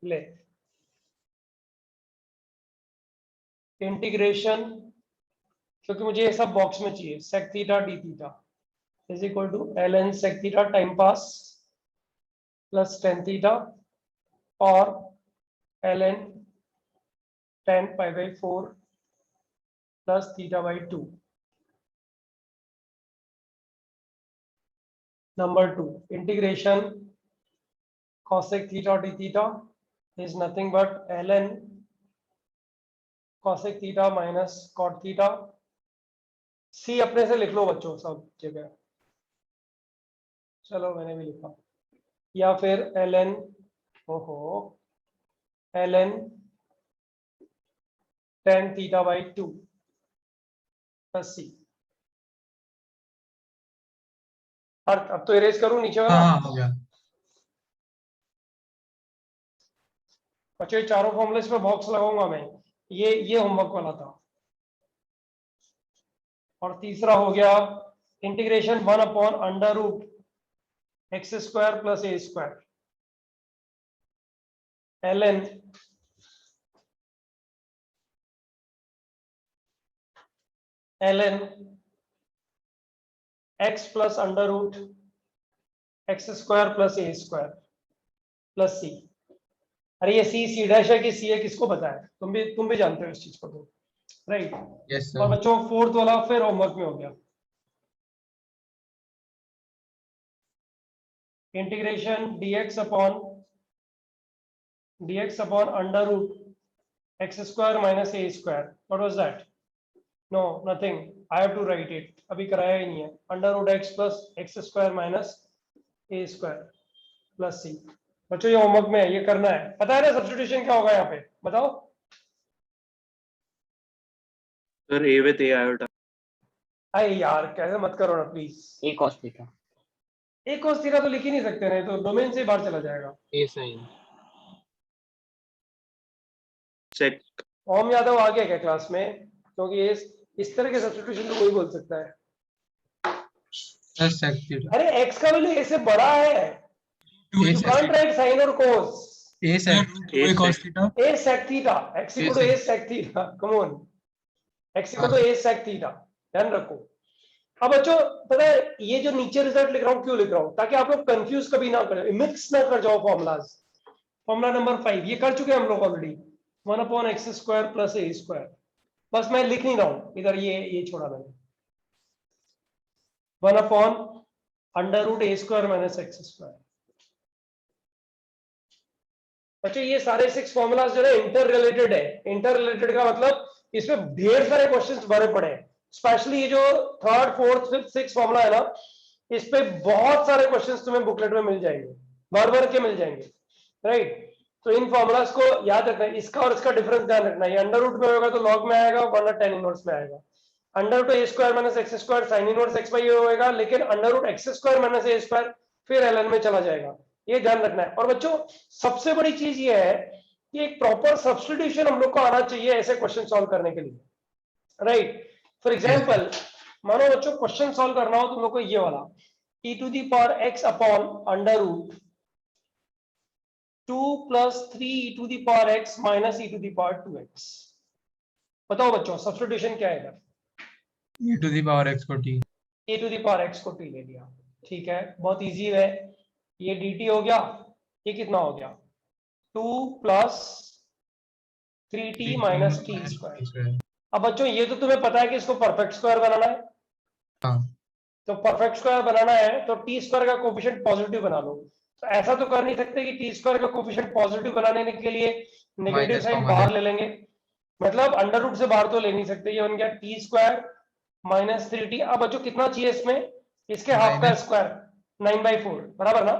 ले इंटीग्रेशन, क्योंकि मुझे ये सब बॉक्स में चाहिए, sec theta d theta is equal to ln sec theta time pass plus tan theta और ln tan pi by 4 plus theta by 2। Number 2 integration cosec theta d theta is nothing but ln cosec theta minus cot theta. c अपने से लिख लो बच्चों सब जगह, चलो मैंने भी लिखा, या फिर ln ln tan theta by 2 plus c. अब तो इरेज करूं नीचे वाला। हाँ हो गया। बच्चों ये चारों फॉर्मूले में बॉक्स लगाऊंगा मैं, ये होमवर्क वाला था। और तीसरा हो गया integration 1 upon under root x square plus a square ln x plus under root x square plus a square plus c. अरे ये सी डैश है कि सी है, किसको पता है? तुम भी जानते हो इस चीज को तो, राइट? यस और सर। बच्चों फोर्थ वाला फिर होमवर्क में हो गया, integration dx upon under root x square minus a square. What was that? No nothing, I have to write it, अभी कराया ही नहीं है। Under root x plus x square minus a square plus c. बच्चों ये होमवर्क में है, ये करना है। पता है ना सब्स्टिट्यूशन क्या होगा यहाँ पे, बताओ? Sir a with a iota. अरे यार कैसे मत करो ना प्लीज। A cos theta. एक cos थीटा तो लिख ही नहीं सकते, नहीं तो डोमेन से बाहर चला जाएगा। ए sin। Sec. ओम यादव आ गया क्या क्लास में? क्योंकि इस तरह के सब्स्टिट्यूशन तो कोई बोल सकता है। Sir sec theta। अरे x का वैल्यू a से बड़ा है, A you sec can't theta। write sin or cos. A sec। A cos theta। a sec theta, x equal to a sec theta, come on, x equal to a sec theta, ध्यान रखो। अब बच्चों पता है ये जो नीचे रिजल्ट लिख रहा हूँ क्यों लिख रहा हूँ? ताकि आप लोग कंफ्यूज कभी ना करें, मिक्स ना कर जाओ फॉर्मूलाज। फॉर्मूला नंबर 5 ये कर चुके हैं हम लोग already, 1 upon x square plus a square. बस मैं लिख नहीं रहा हूँ इधर, ये छोड़ा मैंने, 1 upon under root a square minus x square. बच्चों ये सारे 6 फॉर्मूलाज जो है इंटर रिलेटेड है। इंटर रिलेटेड का मतलब इसमें ढेर सारे क्वेश्चंस भरे पड़े हैं, स्पेशली ये जो 3rd 4th 5th 6th formula है ना, इस पे बहुत सारे क्वेश्चंस तुम्हें बुकलेट में मिल जाएंगे, भर के मिल जाएंगे, राइट? तो इन फॉर्मूलाज को याद रखना है, इसका और इसका डिफरेंस ध्यान रखना है। ये अंडर रूट में होगा तो लॉग में आएगा, वरना tan इनवर्स में आएगा। Under root a square minus x square sin inverse x by a होगा, लेकिन under root x square minus a square फिर ln में चला जाएगा, ये ध्यान रखना है। और बच्चों सबसे बड़ी चीज ये है कि एक प्रॉपर सब्स्टिट्यूशन हम लोग को आना चाहिए ऐसे क्वेश्चन सॉल्व करने के लिए, राइट? फॉर एग्जाम्पल मानो बच्चों क्वेश्चन सॉल्व करना हो तुम लोग को ये वाला, e to the power x upon under root 2 plus 3 e to the power x minus e to the power 2x। बताओ बच्चों सब्स्टिट्यूशन क्या है इधर? e to the power x को t। e to the power x को t ले लिया, ठीक है, बहुत इजी है। ये dt हो गया, ये कितना हो गया? 2 plus 3t minus t square. अब बच्चों ये तो तुम्हें पता है कि इसको परफेक्ट स्क्वायर बनाना है। हाँ। तो परफेक्ट स्क्वायर बनाना है तो टी स्क्वायर का कोफिशिएंट पॉजिटिव बना लो। तो ऐसा तो कर नहीं सकते कि टी स्क्वायर का कोफिशिएंट पॉजिटिव बनाने के लिए नेगेटिव माइनस साइन का बाहर माइनस। ले लेंगे, मतलब अंडर रूट से बाहर तो ले नहीं सकते। ये बन गया टी स्क्वायर माइनस 3t। अब बच्चों कितना चाहिए इसमें? इसके हाफ का माइनस। स्क्वायर 9/4 बराबर ना?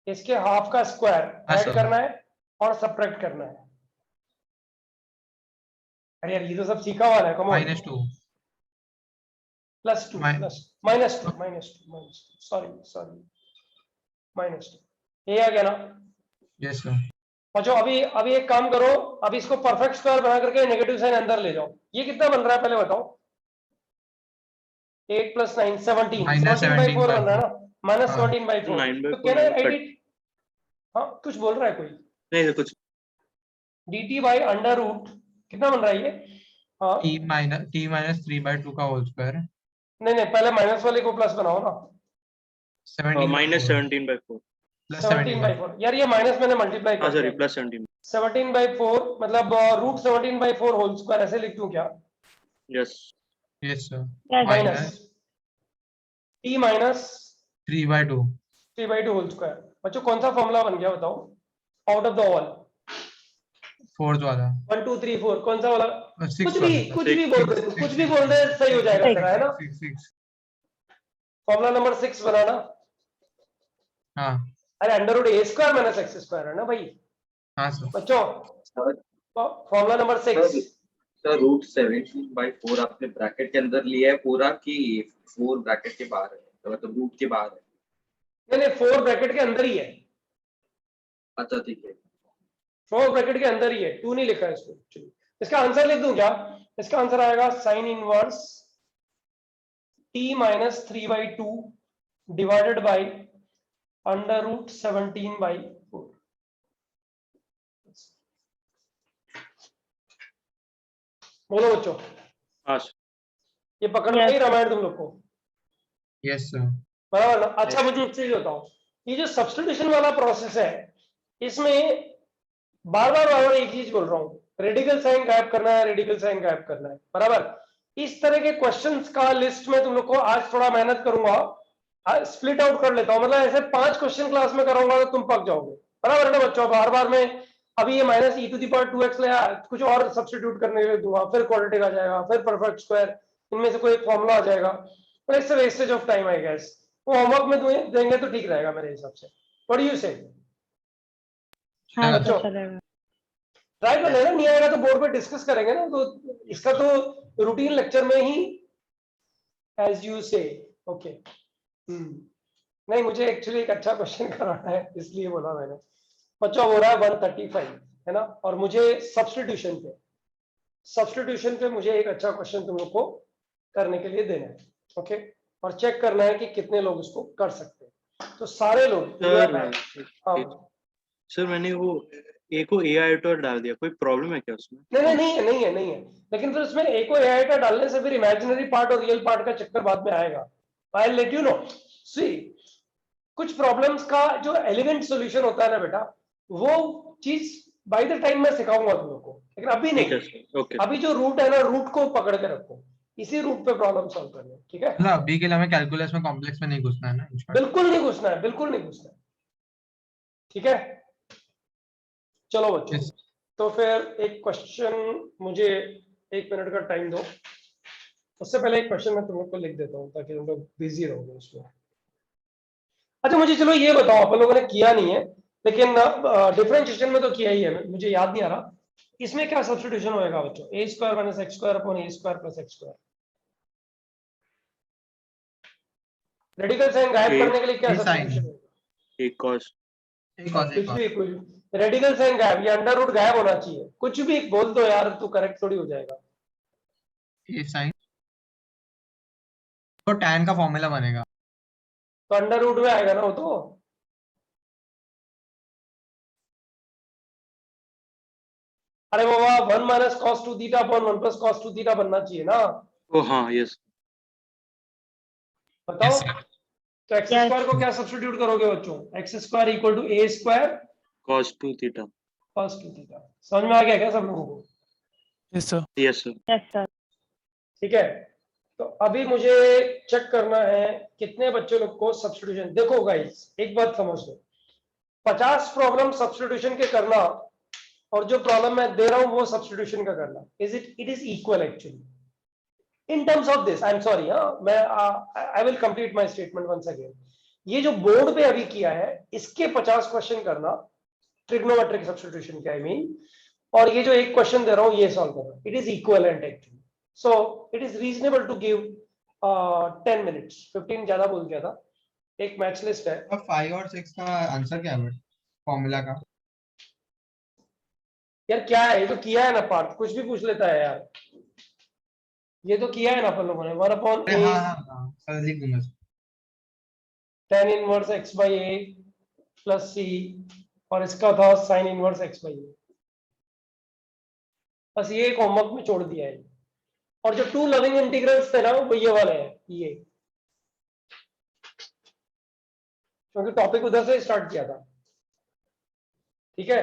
इसके हाफ का स्क्वायर हाँ, ऐड सर। करना है और सब्ट्रैक्ट करना है। अरे यार ये तो सब सीखा हुआ है, कम ऑन। -2 प्लस 2 माइ- प्लस -2 सॉरी -2 ये आ गया ना? Yes sir. और जो अभी एक काम करो, अभी इसको परफेक्ट स्क्वायर बना करके नेगेटिव साइन अंदर ले जाओ। ये कितना बन रहा है पहले बताओ? 8 + 9 17 -17/4 17/4 बन रहा है ना? हाँ। -17/4 9/4 तो कैन आई एडिट? हाँ कुछ बोल रहा है कोई? नहीं कुछ dt बाई अंडर रूट कितना बन रहा है ये? हाँ t minus 3/2 का होल स्क्वायर। नहीं पहले माइनस वाले को प्लस बनाओ ना। -17/4 प्लस 17/4 यार ये माइनस मैंने मल्टीप्लाई हाँ कर सॉरी दिया। +17 17/4 मतलब रूट 17/4 होल स्क्वायर ऐसे लिख दूं क्या? Yes yes sir. Yes. Minus t minus 3/2 3/2 whole square बच्चों कौन सा फॉर्मूला बन गया बताओ out of the all? Fourth वाला 1 2 3 4 कौन सा वाला? सिक्स कुछ भी बोल दे तू, कुछ भी बोल दे सही हो जाएगा तेरा, है ना? फॉर्मूला नंबर 6 बनाना। हाँ अरे under root a square minus x square है ना भाई हाँ सर। बच्चों। फॉर्मूला नंबर 6 सर रूट 17/4 आपने ब्रैकेट के अंदर लिया है पूरा कि 4 ब्रैकेट के बाहर है, तो मतलब रूट के बाहर है? नहीं नहीं 4 ब्रैकेट के अंदर ही है। अच्छा ठीक है। 4 ब्रैकेट के अंदर ही है, 2 नहीं लिखा है इसको। चलिए इसका आंसर लिख दूं क्या? इसका आंसर आएगा sine inverse t minus 3/2 divided by under root 17/4। बोलो बच्चों, हाँ सर। ये पकड़ में नहीं रामायण तुम लोग को? Yes sir. बराबर ना? अच्छा मुझे एक चीज बताओ, ये जो सब्स्टिट्यूशन वाला प्रोसेस है इसमें बार बार एक चीज बोल रहा हूँ, रेडिकल साइन गायब करना है, रेडिकल साइन गायब करना है, बराबर। इस तरह के क्वेश्चंस का लिस्ट में तुम लोग को आज थोड़ा मेहनत करूंगा, स्प्लिट आउट कर लेता हूँ, मतलब ऐसे 5 क्वेश्चन क्लास में कराऊंगा तो तुम पक जाओगे, बराबर है ना बच्चों? बार बार में अभी ये माइनस e⁻²x ले कुछ और सब्स्टिट्यूट करने के लिए दूंगा, फिर क्वाड्रेटिक आ जाएगा, फिर परफेक्ट स्क्वायर, इनमें से कोई फॉर्मूला आ जाएगा, तो इससे wastage of time I guess. वो होमवर्क में देंगे तो ठीक रहेगा मेरे हिसाब से। व्हाट डू यू से? हाँ चलेगा सर बच्चों चलेगा। ट्राई कर लेना, नहीं आएगा तो बोर्ड पे डिस्कस करेंगे ना, तो इसका तो रूटीन लेक्चर में ही एज यू से। ओके नहीं मुझे एक्चुअली एक अच्छा क्वेश्चन कराना है इसलिए बोला मैंने। बच्चों हो रहा है 135 है ना, और मुझे सब्स्टिट्यूशन पे मुझे एक अच्छा क्वेश्चन तुम लोग को करने के लिए देना है। ओके, और चेक करना है कि कितने लोग इसको कर सकते हैं। तो सारे लोग सर मैंने वो ए को ए आयोटा डाल दिया, कोई प्रॉब्लम है क्या उसमें? नहीं है, लेकिन फिर उसमें एक को एआई का डालने से फिर इमेजिनरी पार्ट और रियल पार्ट का चक्कर बाद में आएगा। I let you know. See कुछ प्रॉब्लम्स का जो एलिगेंट सॉल्यूशन होता है ना बेटा, वो चीज बाय द टाइम मैं सिखाऊंगा तुम लोग को, लेकिन अभी ठीक है नहीं। सर। ओके अभी जो रूट है ना, रूट को पकड़ के रखो, इसी रूट पे प्रॉब्लम सॉल्व करनी है, ठीक है? मतलब अभी के लिए हमें कैलकुलस में कॉम्प्लेक्स में नहीं घुसना है ना, in short। बिल्कुल नहीं घुसना है, बिल्कुल नहीं घुसना है, ठीक है? चलो बच्चों, Yes। तो फिर एक क्वेश्चन, मुझे 1 मिनट का टाइम दो, उससे पहले एक क्वेश्चन मैं तुम लोग को लिख देता हूँ ताकि तुम लोग बिजी रहोगे उसमें। अच्छा मुझे चलो ये बताओ, अपन लोगों ने किया नहीं है लेकिन डिफरेंशिएशन में तो किया ही है, मुझे याद नहीं आ रहा इसमें क्या सब्स्टिट्यूशन होएगा बच्चों? A square minus x square upon a square plus x square. Radical sign गायब करने के लिए क्या ए साइन, सब्स्टिट्यूशन होगा? एक कॉस। कुछ भी रेडिकल साइन गायब, ये अंडर रूट गायब होना चाहिए, कुछ भी बोल दो यार, तू करेक्ट थोड़ी हो जाएगा। ए साइन तो tan का फॉर्मूला बनेगा। तो अंडर रूट में आएगा ना वो तो। अरे बाबा 1 minus cos 2 theta upon 1 plus cos 2 theta बनना चाहिए ना। ओ हाँ यस। बताओ Yes, sir. तो एक्स स्क्वायर को क्या सब्स्टिट्यूट करोगे बच्चों? X square equal to a square cos 2 theta. Cos 2 theta. समझ में आ गया क्या सब लोगों को? Yes, sir. Yes sir. Yes sir. ठीक है, तो अभी मुझे चेक करना है कितने बच्चे लोग को सब्स्टिट्यूशन। देखो गाइस एक बात समझ लो, 50 प्रॉब्लम सब्स्टिट्यूशन के करना और जो प्रॉब्लम मैं दे रहा हूं वो सब्स्टिट्यूशन का करना, it is equal actually in terms of this. I am sorry, मैं I will complete my statement once again. ये जो बोर्ड पे अभी किया है इसके 50 क्वेश्चन करना, ट्रिग्नोमेट्रिक सब्स्टिट्यूशन के आई मीन, और ये जो एक क्वेश्चन दे रहा हूं ये सॉल्व करना, it is equivalent actually. So it is reasonable to give 10 minutes, 15 ज्यादा बोल दिया था। एक मैच लिस्ट है। अब 5 और 6 का आंसर क्या है फॉर्मूला का? यार क्या है, ये तो किया है ना पार्थ, कुछ भी पूछ लेता है यार, ये तो किया है ना अपन लोगों ने। 1 अपॉन अरे ए हाँ सर लिख दूंगा। tan inverse x by a plus c, और इसका था sine inverse x by a. बस ये एक होमवर्क में छोड़ दिया है, और जो 2 लविंग इंटीग्रल्स थे ना वो ये वाले हैं, ये, क्योंकि टॉपिक उधर से स्टार्ट किया था। ठीक है,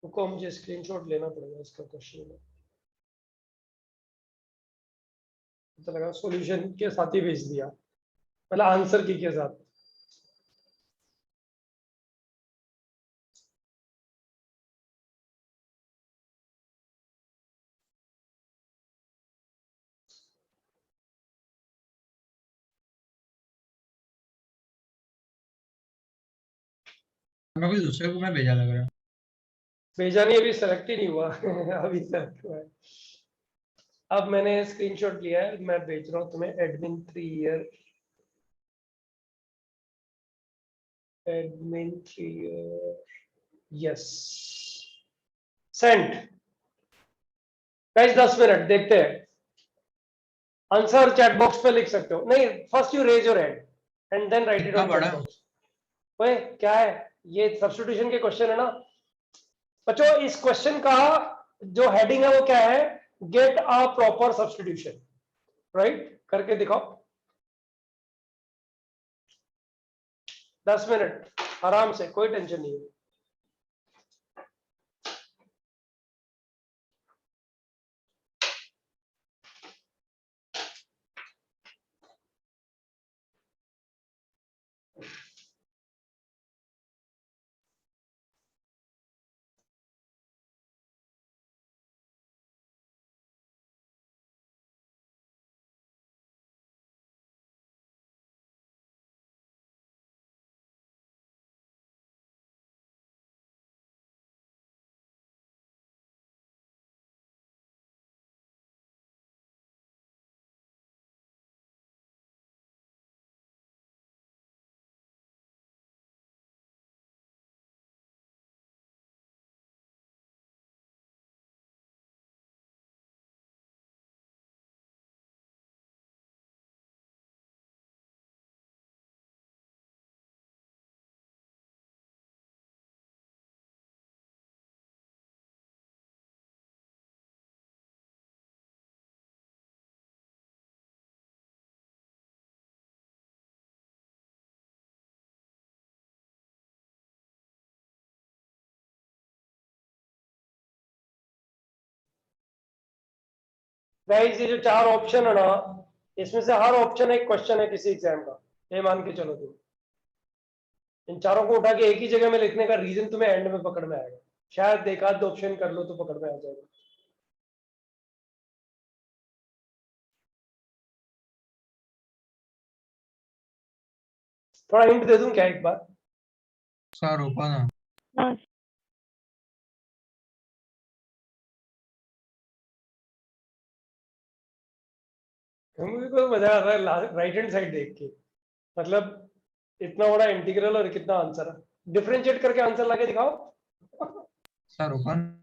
रुको मुझे स्क्रीनशॉट लेना पड़ेगा इसका क्वेश्चन में, पता लगा सॉल्यूशन के साथ ही भेज दिया, पहले आंसर की के साथ। मैं कोई दूसरे को मैं भेजा लग रहा है। भेजा नहीं, अभी सेलेक्ट ही नहीं हुआ अभी सेलेक्ट हुआ है। अब मैंने स्क्रीनशॉट लिया है, मैं भेज रहा हूँ तुम्हें। Admin 3 year, admin 3 year, yes send. Guys 10 minute देखते हैं। आंसर चैट बॉक्स पे लिख सकते हो। नहीं, first you raise your hand and then write it कितना ऑन बड़ा? Chat box. ओए क्या है ये, सब्स्टिट्यूशन के क्वेश्चन है ना बच्चों। इस क्वेश्चन का जो हेडिंग है वो क्या है, get a proper substitution, right? करके दिखाओ। 10 मिनट आराम से, कोई टेंशन नहीं है। गाइस ये जो 4 ऑप्शन है ना, इसमें से हर ऑप्शन एक क्वेश्चन है किसी एग्जाम का, ये मान के चलो तुम। इन चारों को उठा के एक ही जगह में लिखने का रीजन तुम्हें एंड में पकड़ में आएगा। शायद एक आध ऑप्शन कर लो तो पकड़ में आ जाएगा। थोड़ा हिंट दे दूं क्या एक बार? सर रुको ना। हाँ, मुझे तो मजा आ रहा है राइट हैंड साइड देख के। मतलब इतना बड़ा इंटीग्रल और कितना आंसर है। डिफरेंशिएट करके आंसर लाके दिखाओ। सर रुको ना।